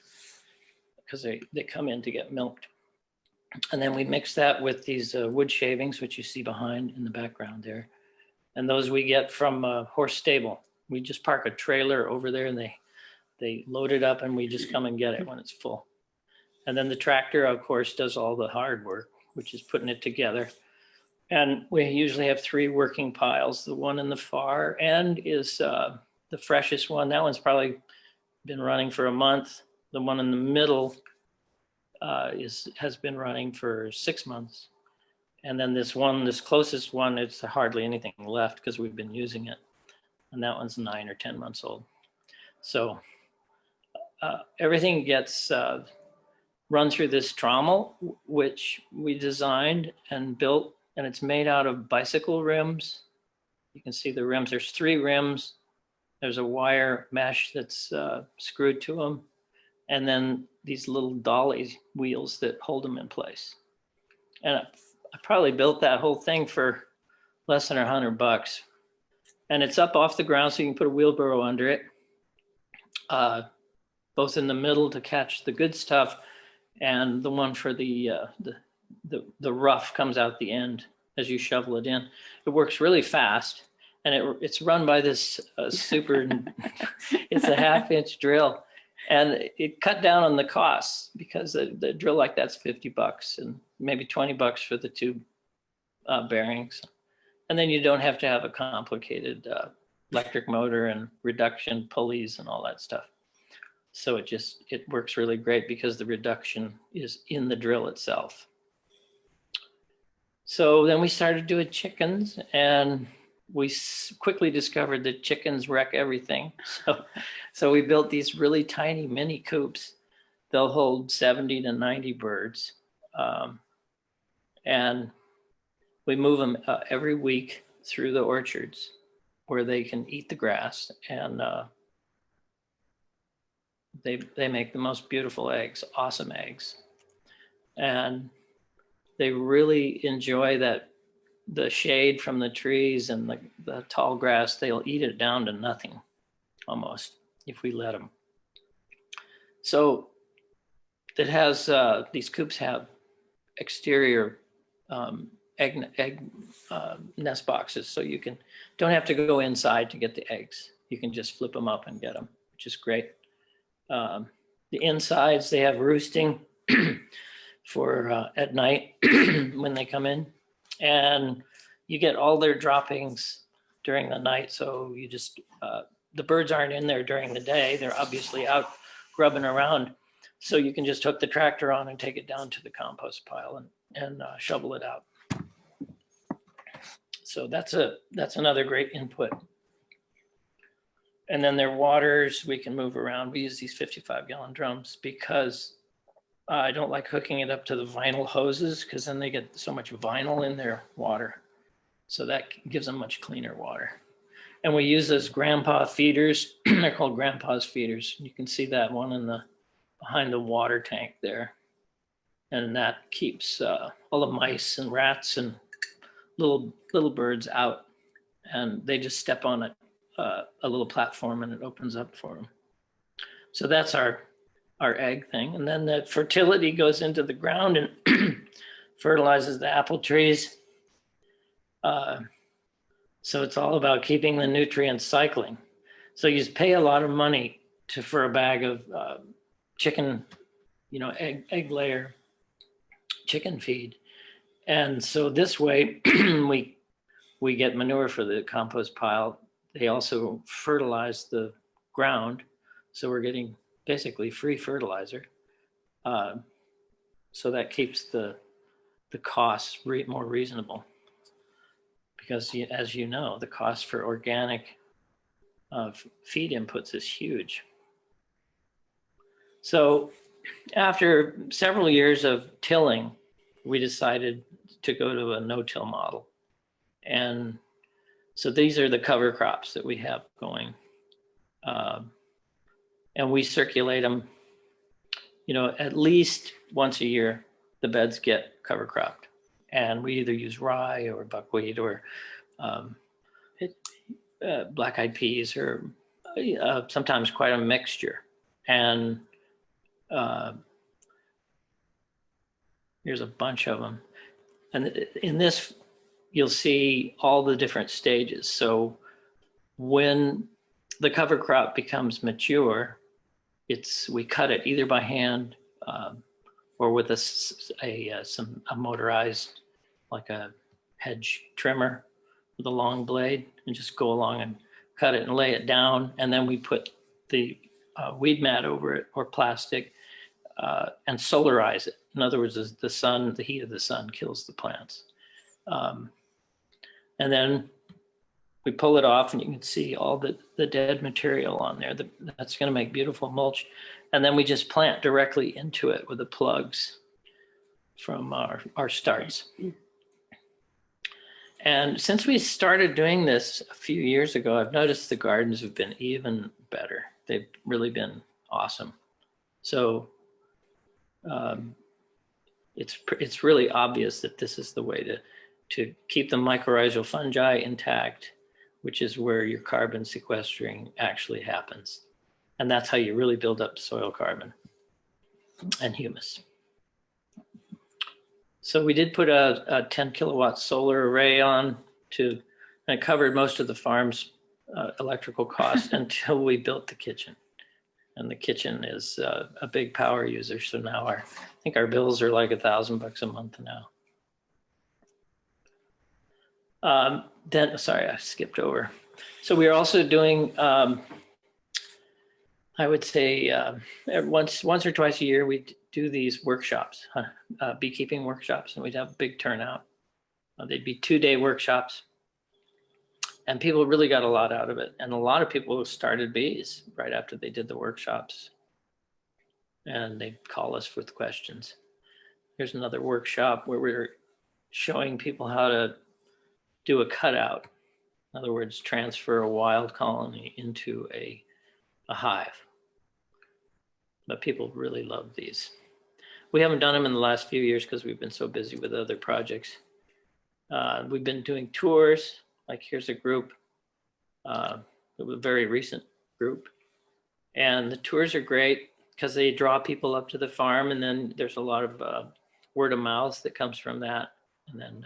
because they come in to get milked. And then we mix that with these wood shavings, which you see behind in the background there. And those we get from a horse stable. We just park a trailer over there and they load it up and we just come and get it when it's full. And then the tractor, of course, does all the hard work, which is putting it together. And we usually have 3 working piles. The one in the far end is the freshest one. That one's probably been running for a month. The one in the middle has been running for 6 months. And then this closest one, it's hardly anything left because we've been using it. And that one's 9 or 10 months old. So everything gets run through this trommel, which we designed and built. And it's made out of bicycle rims. You can see the rims. There's 3 rims. There's a wire mesh that's screwed to them. And then these little dolly wheels that hold them in place. And I probably built that whole thing for less than $100. And it's up off the ground so you can put a wheelbarrow under it, both in the middle to catch the good stuff, and the one for the rough comes out the end as you shovel it in. It works really fast, and it's run by this super, it's a 1/2-inch drill. And it cut down on the costs because the drill like that's $50 and maybe $20 for the 2 bearings. And then you don't have to have a complicated electric motor and reduction pulleys and all that stuff. So it works really great because the reduction is in the drill itself. So then we started doing chickens, and we quickly discovered that chickens wreck everything. So we built these really tiny mini coops. They'll hold 70 to 90 birds. And we move them every week through the orchards where they can eat the grass, and they make the most beautiful eggs, awesome eggs. And they really enjoy the shade from the trees and the tall grass. They'll eat it down to nothing almost if we let them. So it has, these coops have exterior egg nest boxes, so you don't have to go inside to get the eggs. You can just flip them up and get them, which is great. The insides, they have roosting for at night when they come in, and you get all their droppings during the night. So you just, the birds aren't in there during the day. They're obviously out grubbing around. So you can just hook the tractor on and take it down to the compost pile and shovel it out. So that's another great input. And then their waters, we can move around. We use these 55-gallon drums because I don't like hooking it up to the vinyl hoses, because then they get so much vinyl in their water. So that gives them much cleaner water. And we use those grandpa feeders. They're called grandpa's feeders. You can see that one behind the water tank there. And that keeps all the mice and rats and little birds out. And they just step on it, a little platform, and it opens up for them. So that's our egg thing. And then the fertility goes into the ground and fertilizes the apple trees. So it's all about keeping the nutrients cycling. So you pay a lot of money for a bag of chicken, egg layer, chicken feed. And so this way we get manure for the compost pile. They also fertilize the ground. So we're getting basically free fertilizer. So that keeps the costs more reasonable. Because as you know, the cost for organic feed inputs is huge. So after several years of tilling, we decided to go to a no-till model. And so these are the cover crops that we have going. And we circulate them, at least once a year, the beds get cover cropped. And we either use rye or buckwheat or black-eyed peas, or sometimes quite a mixture. And here's a bunch of them. And in this, you'll see all the different stages. So when the cover crop becomes mature, we cut it either by hand or with a motorized, like a hedge trimmer with a long blade, and just go along and cut it and lay it down. And then we put the weed mat over it, or plastic, and solarize it. In other words, the heat of the sun kills the plants. And then we pull it off, and you can see all the dead material on there. That's going to make beautiful mulch. And then we just plant directly into it with the plugs from our starts. And since we started doing this a few years ago, I've noticed the gardens have been even better. They've really been awesome. So it's really obvious that this is the way to keep the mycorrhizal fungi intact, which is where your carbon sequestering actually happens. And that's how you really build up soil carbon and humus. So we did put a 10 kilowatt solar array on and it covered most of the farm's electrical costs until we built the kitchen. And the kitchen is a big power user. So now I think our bills are like $1,000 a month now. Sorry, I skipped over. So we are also doing, I would say once or twice a year, we do these workshops, beekeeping workshops, and we'd have a big turnout. They'd be 2-day workshops, and people really got a lot out of it. And a lot of people started bees right after they did the workshops, and they'd call us with questions. Here's another workshop where we're showing people how to do a cutout. In other words, transfer a wild colony into a hive. But people really love these. We haven't done them in the last few years because we've been so busy with other projects. We've been doing tours. Like here's a group, a very recent group. And the tours are great because they draw people up to the farm, and then there's a lot of word of mouth that comes from that. And then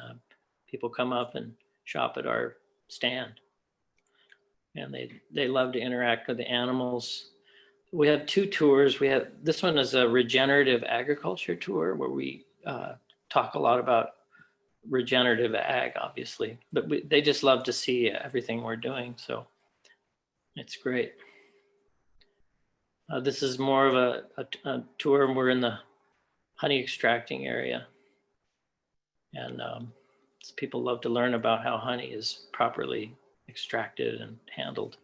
people come up and shop at our stand. And they love to interact with the animals. We have 2 tours. This one is a regenerative agriculture tour where we talk a lot about regenerative ag, obviously, but they just love to see everything we're doing. So it's great. This is more of a tour. We're in the honey extracting area. And people love to learn about how honey is properly extracted and handled.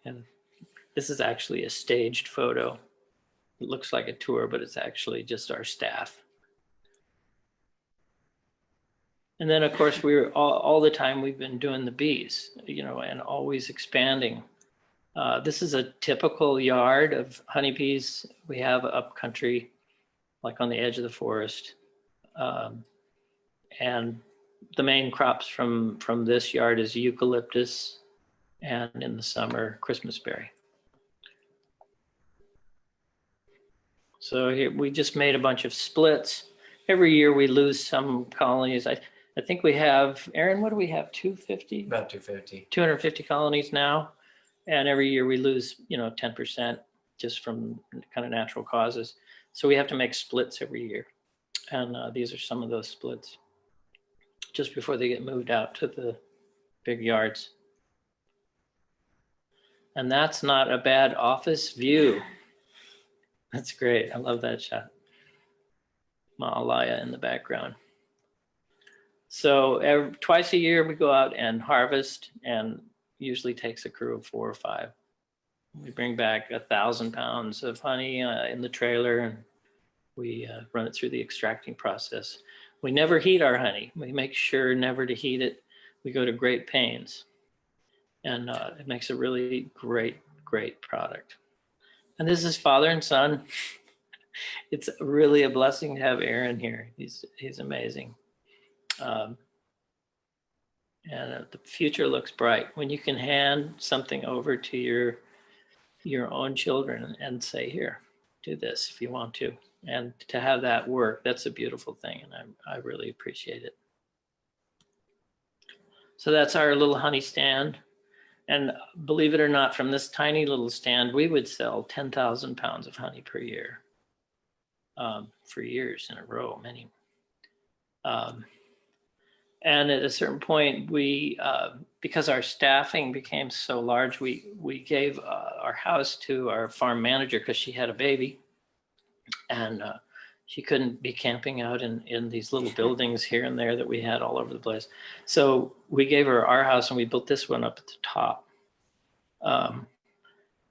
And this is actually a staged photo. It looks like a tour, but it's actually just our staff. And then, of course, we're all the time we've been doing the bees, you know, and always expanding. This is a typical yard of honeybees. We have up country, like on the edge of the forest. And the main crops from this yard is eucalyptus, and in the summer, Christmas berry. So here we just made a bunch of splits. Every year we lose some colonies. I think we have, Aaron, what do we have, 250? About 250. 250 colonies now. And every year we lose, you know, 10% just from kind of natural causes. So we have to make splits every year. And these are some of those splits just before they get moved out to the big yards. And that's not a bad office view. That's great. I love that shot. Ma'alaya in the background. So twice a year we go out and harvest, and usually takes a crew of 4 or 5. We bring back 1,000 pounds of honey in the trailer, and we run it through the extracting process. We never heat our honey. We make sure never to heat it. We go to great pains, and it makes a really great product. And this is father and son. It's really a blessing to have Aaron here. He's amazing. And the future looks bright when you can hand something over to your own children and say, here, do this if you want to. And to have that work, that's a beautiful thing. And I really appreciate it. So that's our little honey stand. And believe it or not, from this tiny little stand, we would sell 10,000 pounds of honey per year for years in a row, many. And at a certain point, we, because our staffing became so large, we gave our house to our farm manager because she had a baby, and she couldn't be camping out in these little buildings here and there that we had all over the place. So we gave her our house, and we built this one up at the top.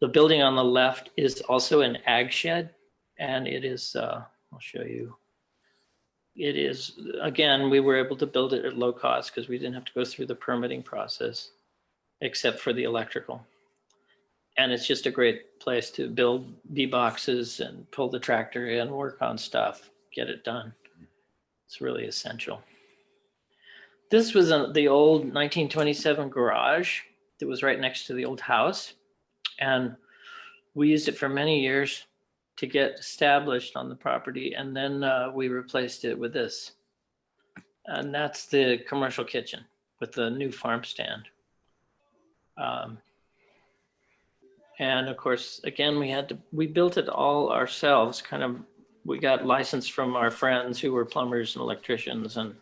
The building on the left is also an ag shed, and it is, I'll show you. It is, again, we were able to build it at low cost because we didn't have to go through the permitting process, except for the electrical. And it's just a great place to build bee boxes and pull the tractor in, work on stuff, get it done. It's really essential. This was the old 1927 garage that was right next to the old house. And we used it for many years to get established on the property, and then we replaced it with this. And that's the commercial kitchen with the new farm stand. And of course, again, we built it all ourselves, we got licensed from our friends who were plumbers and electricians, and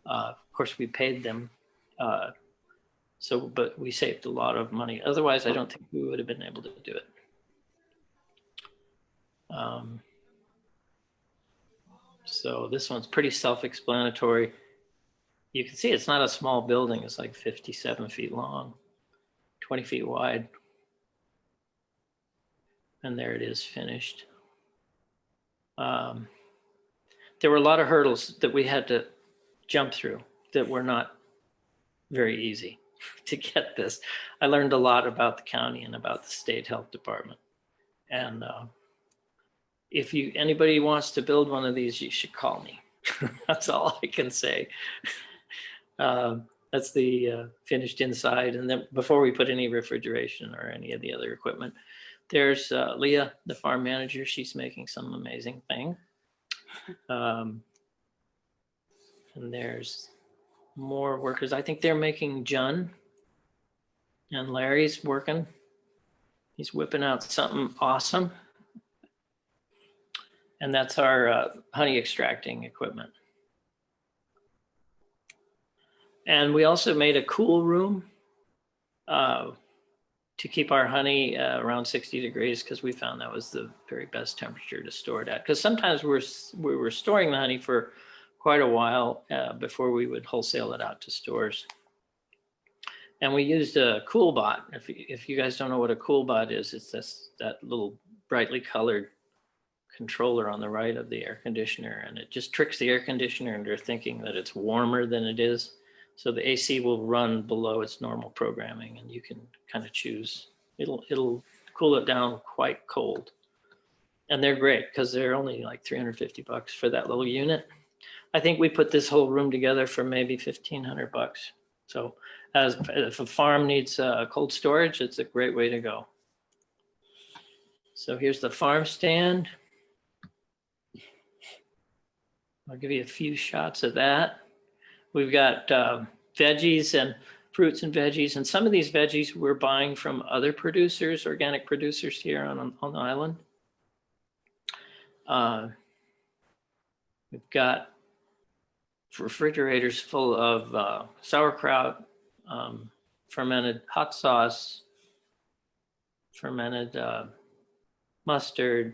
of course we paid them. But we saved a lot of money. Otherwise, I don't think we would have been able to do it. So this one's pretty self-explanatory. You can see it's not a small building. It's like 57 feet long, 20 feet wide. And there it is, finished. There were a lot of hurdles that we had to jump through that were not very easy to get this. I learned a lot about the county and about the state health department. And if anybody wants to build one of these, you should call me. That's all I can say. That's the finished inside. And then before we put any refrigeration or any of the other equipment, there's Leah, the farm manager. She's making some amazing thing. And there's more workers. I think they're making Jun, and Larry's working. He's whipping out something awesome. And that's our honey extracting equipment. And we also made a cool room to keep our honey around 60 degrees, because we found that was the very best temperature to store it at. Because sometimes we were storing the honey for quite a while before we would wholesale it out to stores. And we used a CoolBot. If you guys don't know what a CoolBot is, it's that little brightly colored controller on the right of the air conditioner, and it just tricks the air conditioner into thinking that it's warmer than it is. So the AC will run below its normal programming, and you can kind of choose. It'll cool it down quite cold. And they're great because they're only like $350 for that little unit. I think we put this whole room together for maybe $1,500. So if a farm needs cold storage, it's a great way to go. So here's the farm stand. I'll give you a few shots of that. We've got veggies and fruits and veggies, and some of these veggies we're buying from other producers, organic producers here on the island. We've got refrigerators full of sauerkraut, fermented hot sauce, fermented mustard,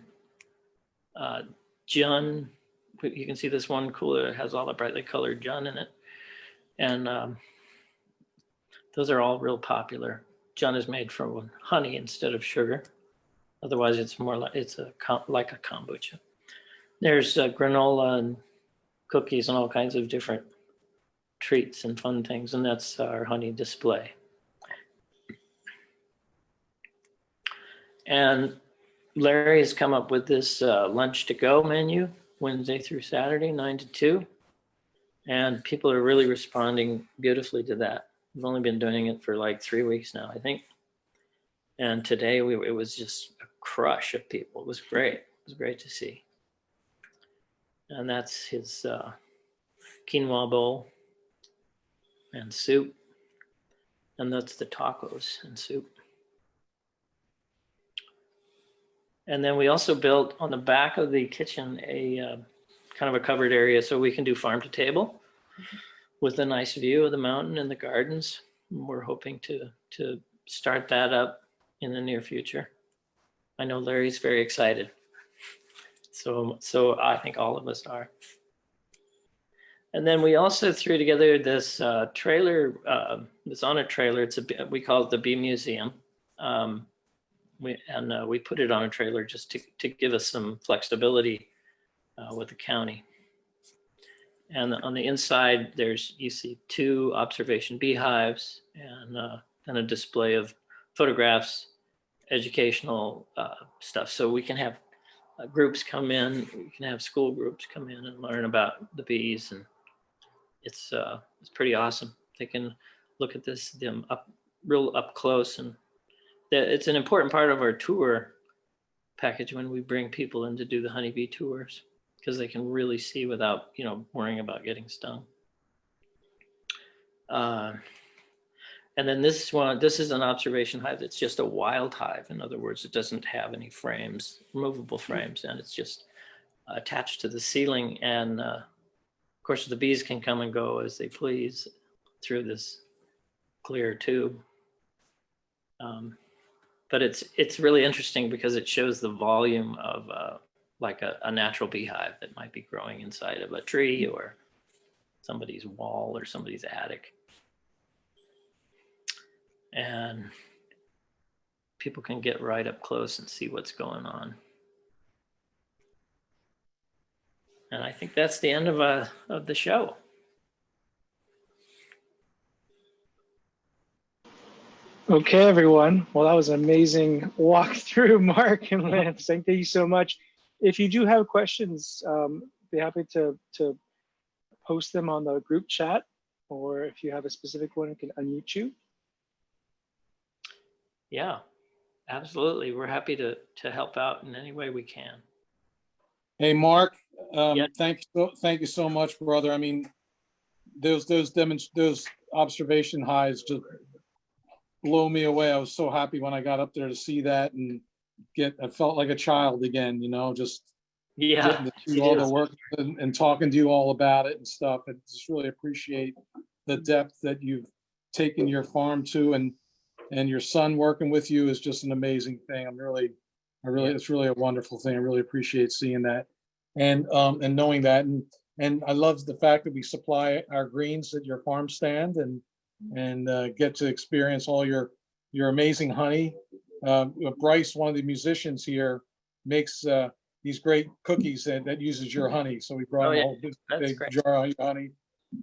Jun. You can see this one cooler that has all the brightly colored Jun in it. And those are all real popular. Jun is made from honey instead of sugar. Otherwise, it's more like like a kombucha. There's granola and cookies and all kinds of different treats and fun things, and that's our honey display. And Larry has come up with this lunch to go menu, Wednesday through Saturday, 9 to 2. And people are really responding beautifully to that. We've only been doing it for like 3 weeks now, I think. And today it was just a crush of people. It was great. It was great to see. And that's his quinoa bowl and soup. And that's the tacos and soup. And then we also built on the back of the kitchen a kind of a covered area so we can do farm to table with a nice view of the mountain and the gardens. We're hoping to start that up in the near future. I know Larry's very excited. So I think all of us are. And then we also threw together this trailer, it's on a trailer. We call it the Bee Museum. We put it on a trailer just to give us some flexibility with the county. And on the inside, you see 2 observation beehives and then a display of photographs, educational stuff. So we can have groups come in, we can have school groups come in and learn about the bees, and it's pretty awesome. They can look at them real up close, and it's an important part of our tour package when we bring people in to do the honeybee tours, because they can really see without worrying about getting stung. And then this is an observation hive that's just a wild hive. In other words, it doesn't have any frames, removable frames, and it's just attached to the ceiling. And of course, the bees can come and go as they please through this clear tube. But it's really interesting because it shows the volume of like a natural beehive that might be growing inside of a tree or somebody's wall or somebody's attic. And people can get right up close and see what's going on. And I think that's the end of the show. Okay, everyone. Well, that was an amazing walkthrough, Mark and Lance. Thank you so much. If you do have questions, be happy to post them on the group chat, or if you have a specific one, I can unmute you. Yeah, absolutely. We're happy to help out in any way we can. Hey, Mark, Yeah. thank you so much, brother. I mean, those observation highs just blow me away. I was so happy when I got up there to see that and I felt like a child again, you know, just Yeah, getting to see it all the is. work and talking to you all about it and stuff. I just really appreciate the depth that you've taken your farm to, and your son working with you is just an amazing thing. It's really a wonderful thing. I really appreciate seeing that and knowing that. And I love the fact that we supply our greens at your farm stand and get to experience all your amazing honey. Bryce, one of the musicians here, makes these great cookies that uses your honey. So we brought him a whole big great. jar of your honey,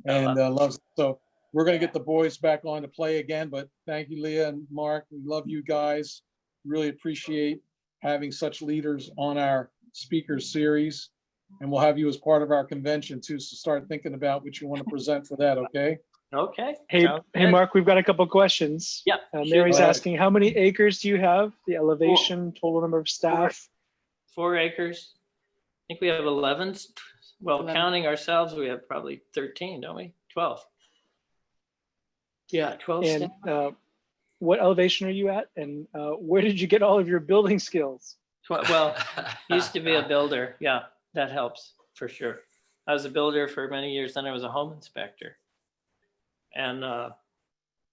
and loves it. So we're going to get the boys back on to play again. But thank you, Leah and Mark. We love you guys. Really appreciate having such leaders on our speaker series. And we'll have you as part of our convention too. So start thinking about what you want to present for that. Okay. Okay. Hey, Mark, we've got a couple questions. Yeah. Mary's All right. asking, how many acres do you have? The elevation, total number of staff? 4 acres. I think we have 11. Well, 11. counting ourselves, we have probably 13, don't we? 12. Yeah, 12 And staff. what elevation are you at? And where did you get all of your building skills? Well, used to be a builder. Yeah, that helps for sure. I was a builder for many years. Then I was a home inspector. And now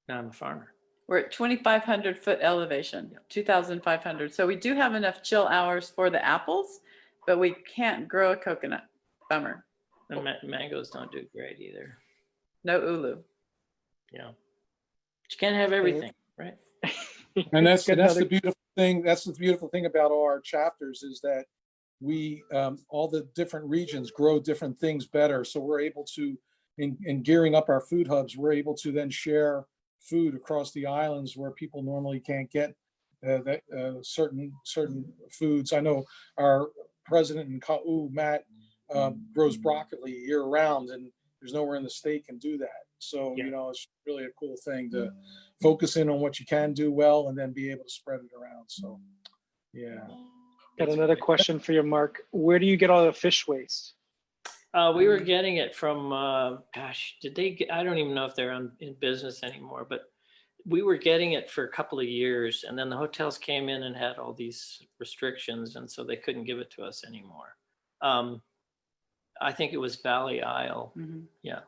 I'm a farmer. We're at 2,500 foot elevation, 2,500. So we do have enough chill hours for the apples, but we can't grow a coconut. Bummer. The mangoes don't do great either. No ulu. Yeah. But you can't have everything, right? And that's the beautiful thing. That's the beautiful thing about all our chapters is that we all the different regions grow different things better. So we're able to, in gearing up our food hubs, we're able to then share food across the islands where people normally can't get certain foods. I know our president in Ka'u, Matt, grows broccoli year round, and there's nowhere in the state can do that. So, you know, it's really a cool thing to focus in on what you can do well and then be able to spread it around. So, yeah. Got another question for you, Mark. Where do you get all the fish waste? We were getting it from, gosh, I don't even know if they're in business anymore, but we were getting it for a couple of years, and then the hotels came in and had all these restrictions, and so they couldn't give it to us anymore. I think it was Valley Isle. Mm-hmm. Yeah.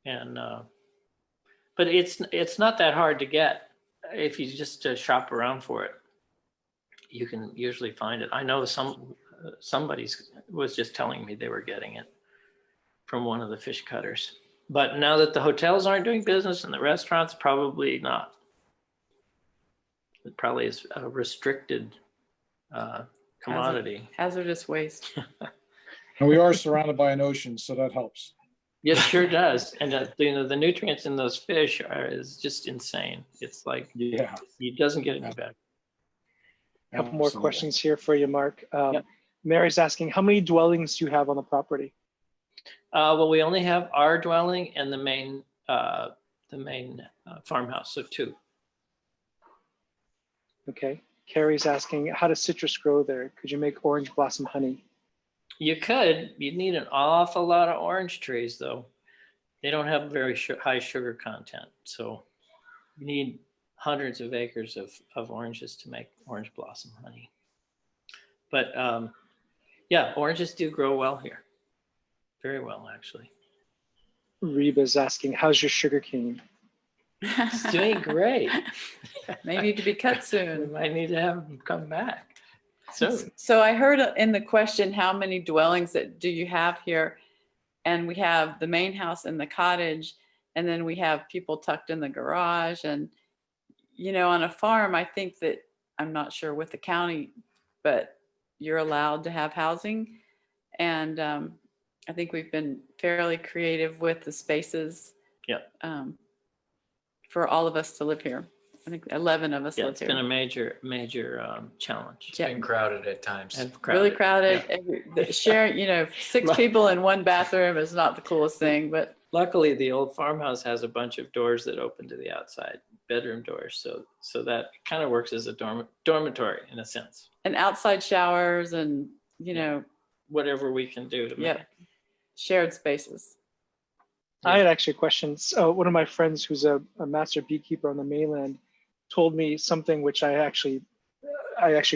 And, but it's not that hard to get if you just shop around for it. You can usually find it. I know somebody was just telling me they were getting it from one of the fish cutters. But now that the hotels aren't doing business and the restaurants, probably not. It probably is a restricted commodity. Hazardous waste. And we are surrounded by an ocean, so that helps. It sure does. And the nutrients in those fish is just insane. It's like, it doesn't get any better. A couple more questions here for you, Mark. Mary's asking, how many dwellings do you have on the property? Well, we only have our dwelling and the main farmhouse, so 2. Okay. Carrie's asking, how does citrus grow there? Could you make orange blossom honey? You could. You'd need an awful lot of orange trees, though. They don't have very high sugar content, so you need hundreds of acres of oranges to make orange blossom honey. But yeah, oranges do grow well here. Very well, actually. Reba's asking, how's your sugar cane? It's doing great. May need to be cut soon. We might need to have them come back soon. So I heard in the question, how many dwellings do you have here? And we have the main house and the cottage, and then we have people tucked in the garage. And, you know, on a farm, I think that, I'm not sure with the county, but you're allowed to have housing. And I think we've been fairly creative with the spaces. For all of us to live here. I think 11 of us live it's here. been a major challenge. It's been crowded at times. Really crowded. Sharing, you know, 6 people in one bathroom is not the coolest thing, but luckily the old farmhouse has a bunch of doors that open to the outside, bedroom doors. So that kind of works as a dormitory in a sense. and outside showers and you know, Whatever we can do to yeah, shared spaces. I had actually questions. One of my friends who's a master beekeeper on the mainland told me something which I actually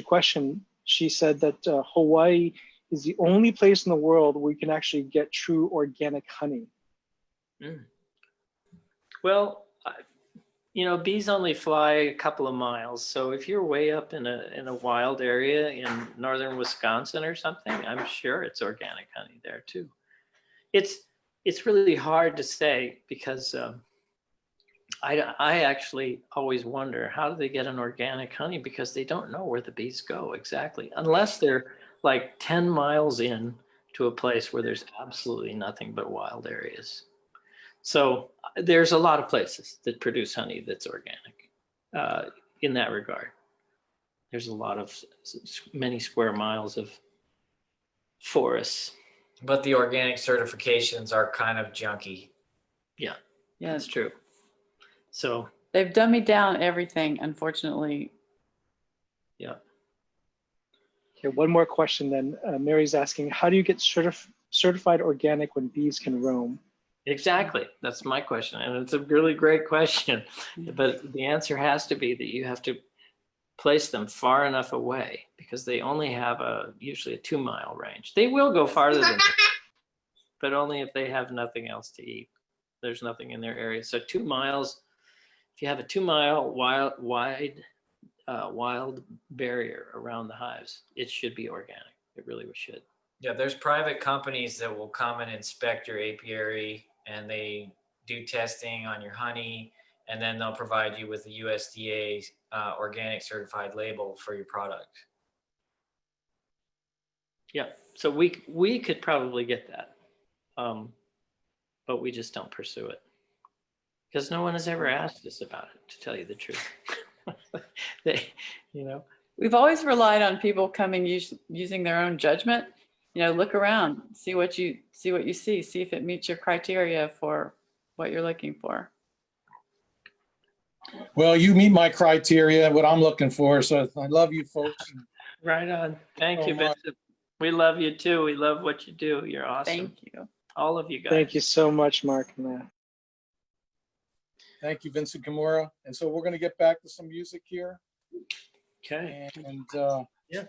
questioned. She said that Hawaii is the only place in the world where you can actually get true organic honey. Mm. Well, you know, bees only fly a couple of miles. So if you're way up in a wild area in northern Wisconsin or something, I'm sure it's organic honey there too. It's really hard to say because I actually always wonder, how do they get an organic honey? Because they don't know where the bees go exactly, unless they're like 10 miles in to a place where there's absolutely nothing but wild areas. So there's a lot of places that produce honey that's organic in that regard. There's a lot of many square miles of forests. But the organic certifications are kind of junky. Yeah, Yeah, that's true. So they've dummied down everything, unfortunately. yeah. Okay, one more question then. Mary's asking, how do you get certified organic when bees can roam? Exactly. That's my question. And it's a really great question. But the answer has to be that you have to place them far enough away because they only have usually a 2-mile range. They will go farther than that, but only if they have nothing else to eat. There's nothing in their area. So 2 miles, if you have a 2-mile wild barrier around the hives, it should be organic. It really should. Yeah, there's private companies that will come and inspect your apiary, and they do testing on your honey, and then they'll provide you with the USDA organic certified label for your product. Yeah, so we could probably get that, but we just don't pursue it because no one has ever asked us about it, to tell you the truth. You know, We've always relied on people coming using their own judgment. You know, look around, see what you see, see if it meets your criteria for what you're looking for. Well, you meet my criteria, what I'm looking for. So I love you folks. right on. Thank you, much. Vincent. We love you too. We love what you do. You're awesome. Thank you. All of you guys. Thank you so much, Mark and Leah. Thank you, Vincent Kimura. And so we're going to get back to some music here. Okay. And yeah.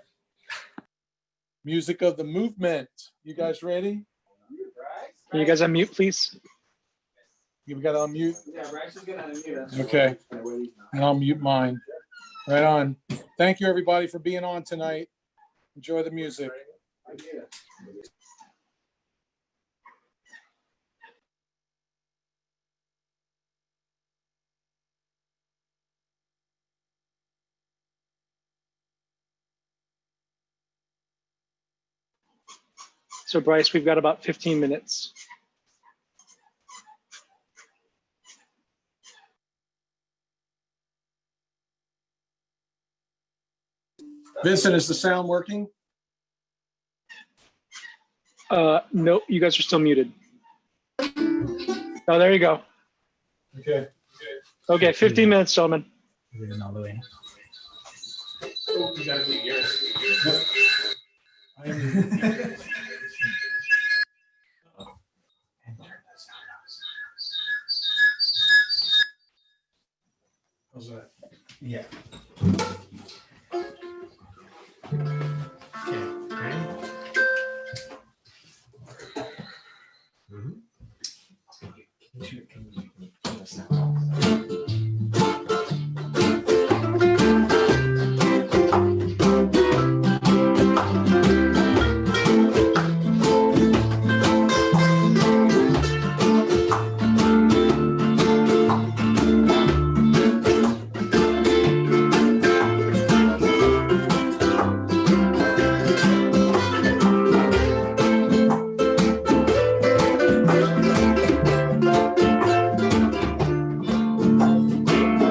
Music of the movement. You guys ready? Can you guys unmute, please? You got to unmute. Yeah, Bryce is gonna unmute us. Okay. And I'll mute mine. Right on. Thank you, everybody, for being on tonight. Enjoy the music. So Bryce, we've got about 15 minutes. Vincent, is the sound working? Nope, you guys are still muted. Oh, there you go. Okay. Okay, 15 minutes, gentlemen. All the way. Oh, you gotta get yours. How's that? Yeah. Okay, ready?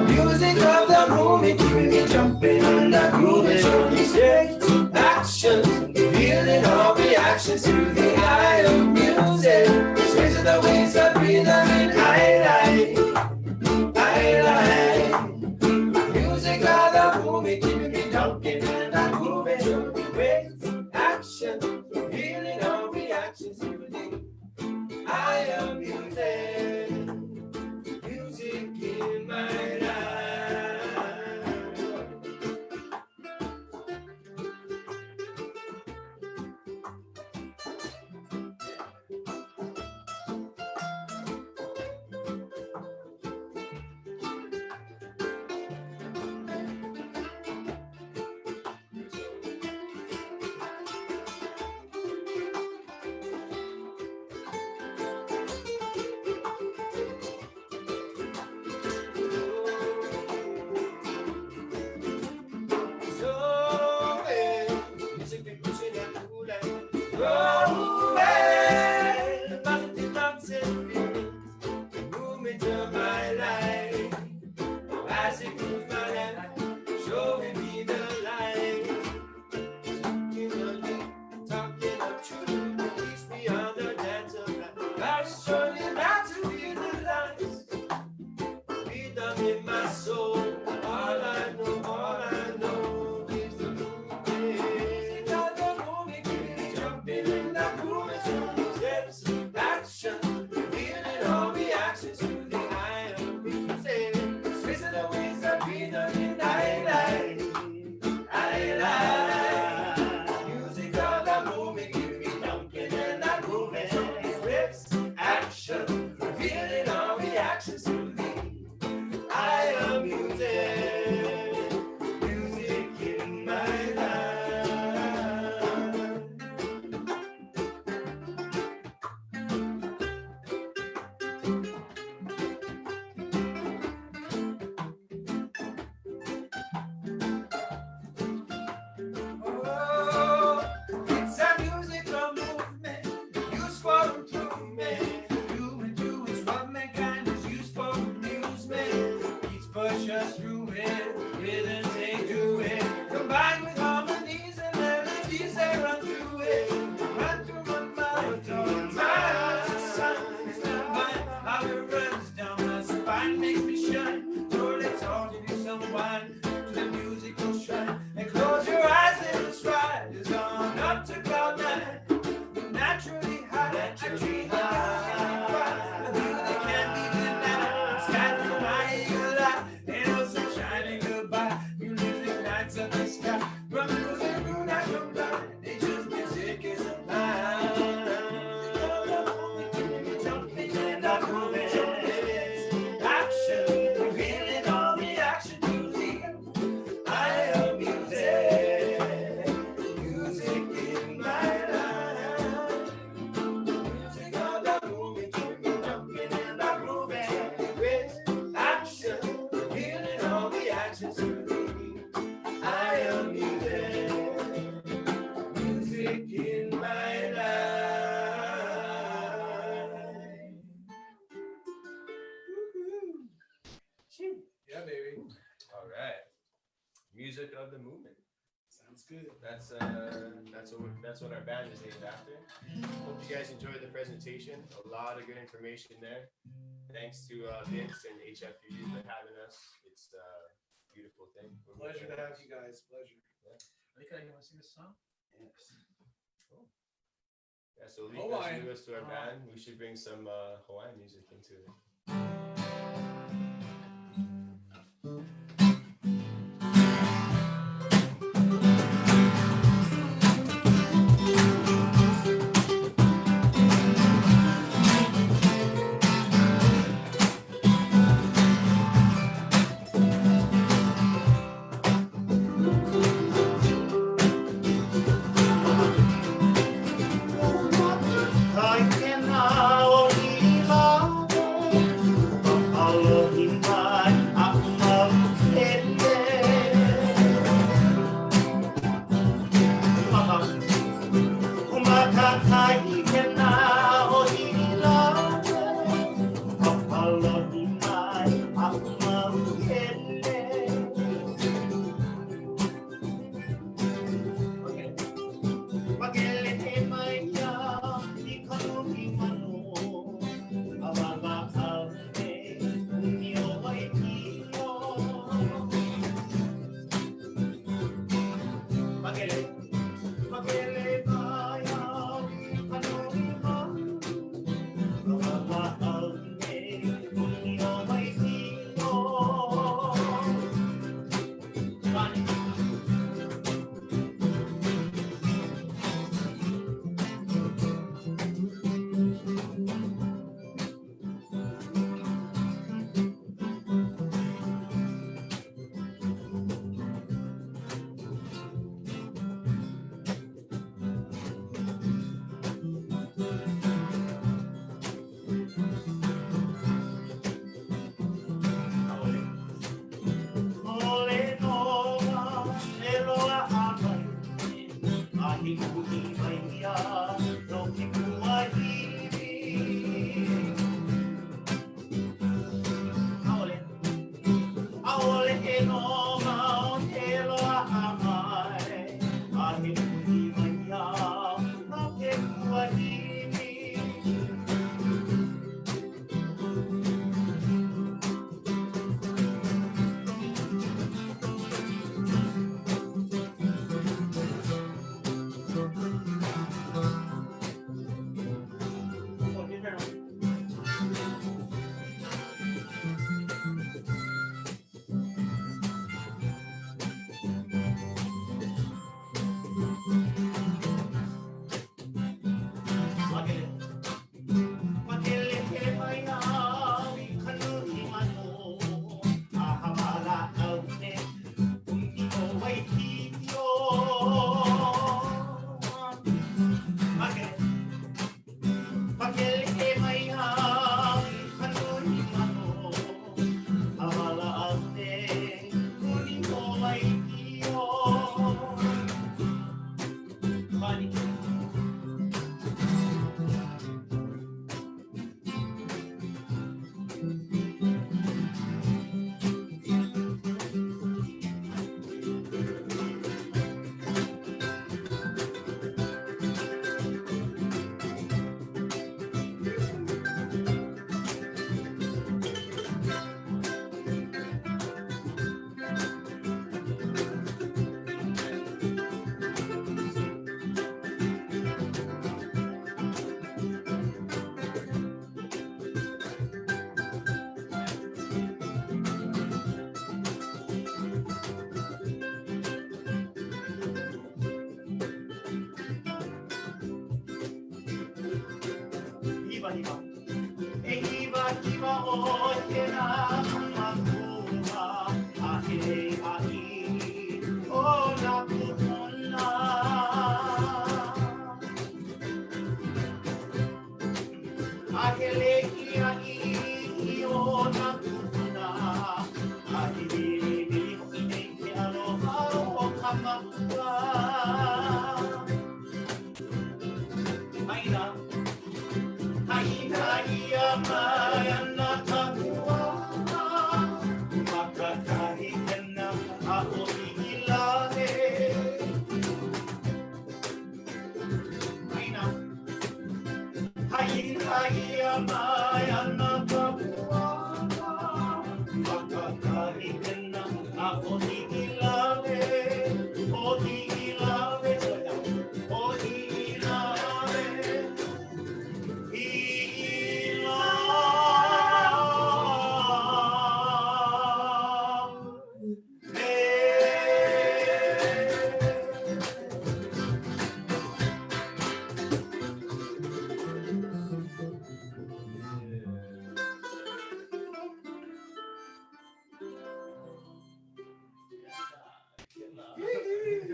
Music of the moment, keeping me jumping on the groove and showing me straight action, feeling all reactions to the eye of music. Swings of the waves of rhythm and I Music of the moment, keeping me jumping on the groove and showing me great action, lights in the sky. Run through the moon, I come by. Nature's music is a line. Jumping and I'm moving. Action, feeling all the action. Music, I am music. Music in my life. Music of the moving, jumping and I'm moving. With action, feeling all the action. I am music. Music in my life. Yeah, baby. All right. Music of the movement. Sounds good. That's what our band is named after. Hope you guys enjoyed the presentation. A lot of good information there. Thanks to Vince and HFUU for having us. It's a beautiful thing. Pleasure to have you guys. Pleasure. Lika, you want to sing a song? Yes. Cool. Yeah, so Lika's Hawaiian. newest to our band. We should bring some Hawaiian music into it.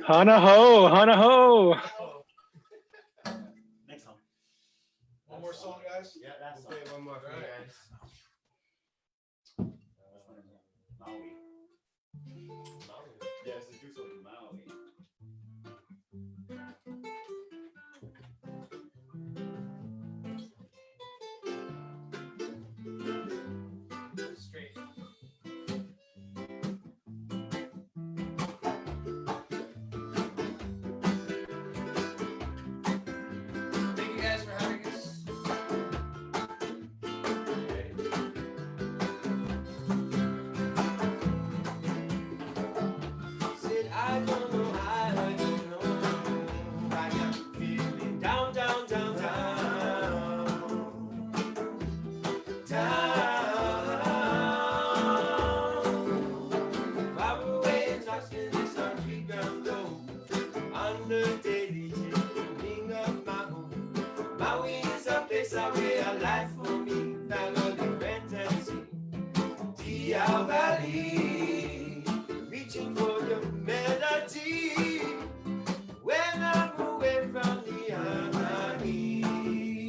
Hana ho, hana ho. Next song. One more song, guys. Yeah, that's We'll play one more for you guys. Maui. Yes, the juice of Maui. Straight. Thank you guys for having us. Said I don't know, I don't know. I got feeling down, down, down, down. Down. Far away, lost in this underground low. On the daily changing of my home. Maui is a place where a life for me. Follow the friends and see the valley. Reaching for your melody. When I'm away from the honey.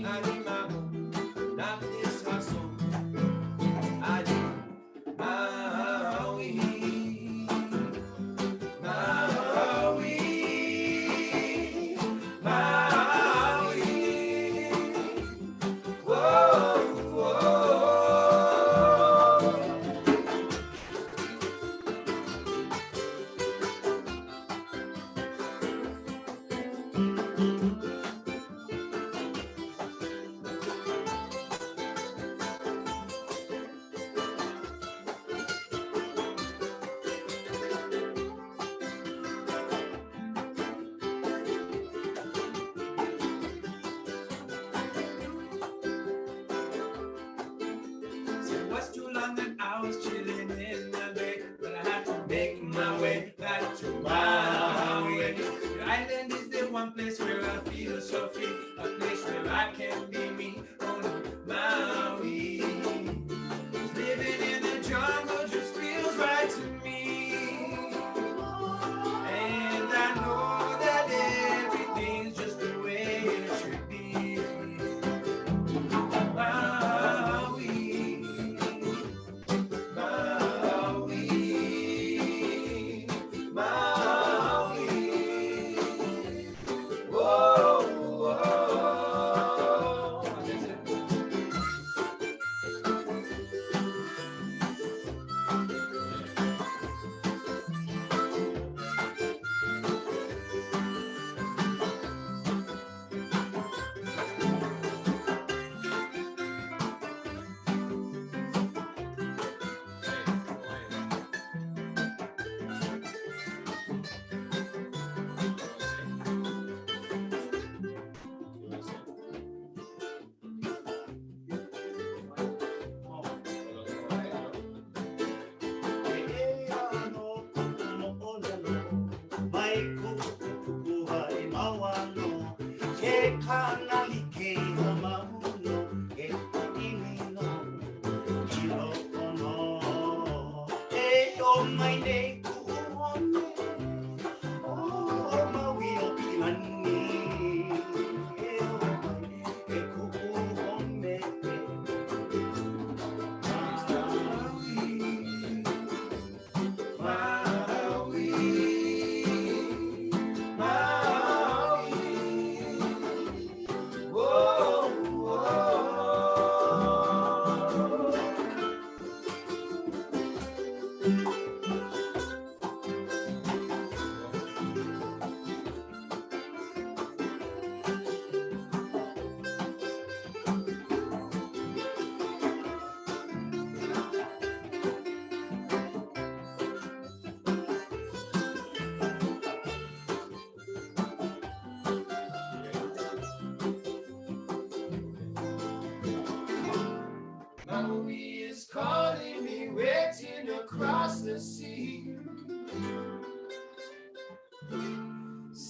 I need my home, not this hustle. I need Maui. Maui. Maui. Whoa, whoa. So it was too long that I was chilling in the bay, but I had to make my way back to Maui. The island is the one place where I feel so free, a place where I can be me, only Maui. Living in the jungle just feels right to me, and I know that everything's just the way it should be. Maui. Maui, Maui, whoa, whoa.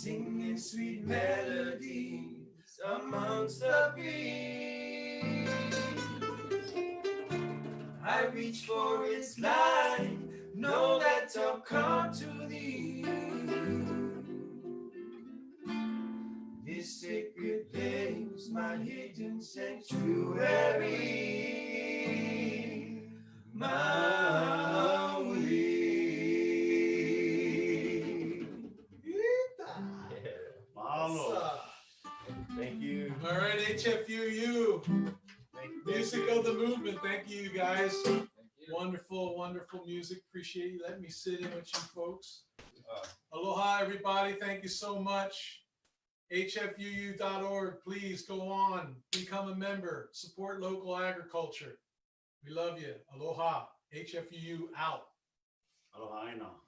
singing sweet melodies amongst the breeze. I reach for its light, know that I'll come to thee. This sacred place, my hidden sanctuary, Maui. Mahalo. Thank you. All right, HFUU, music of the movement. Thank you, guys. Wonderful, wonderful music. Appreciate you letting me sit in with you folks. Aloha, everybody. Thank you so much. HFUU.org. Please go on, become a member, support local agriculture. We love you. Aloha. HFUU out. Aloha, I know.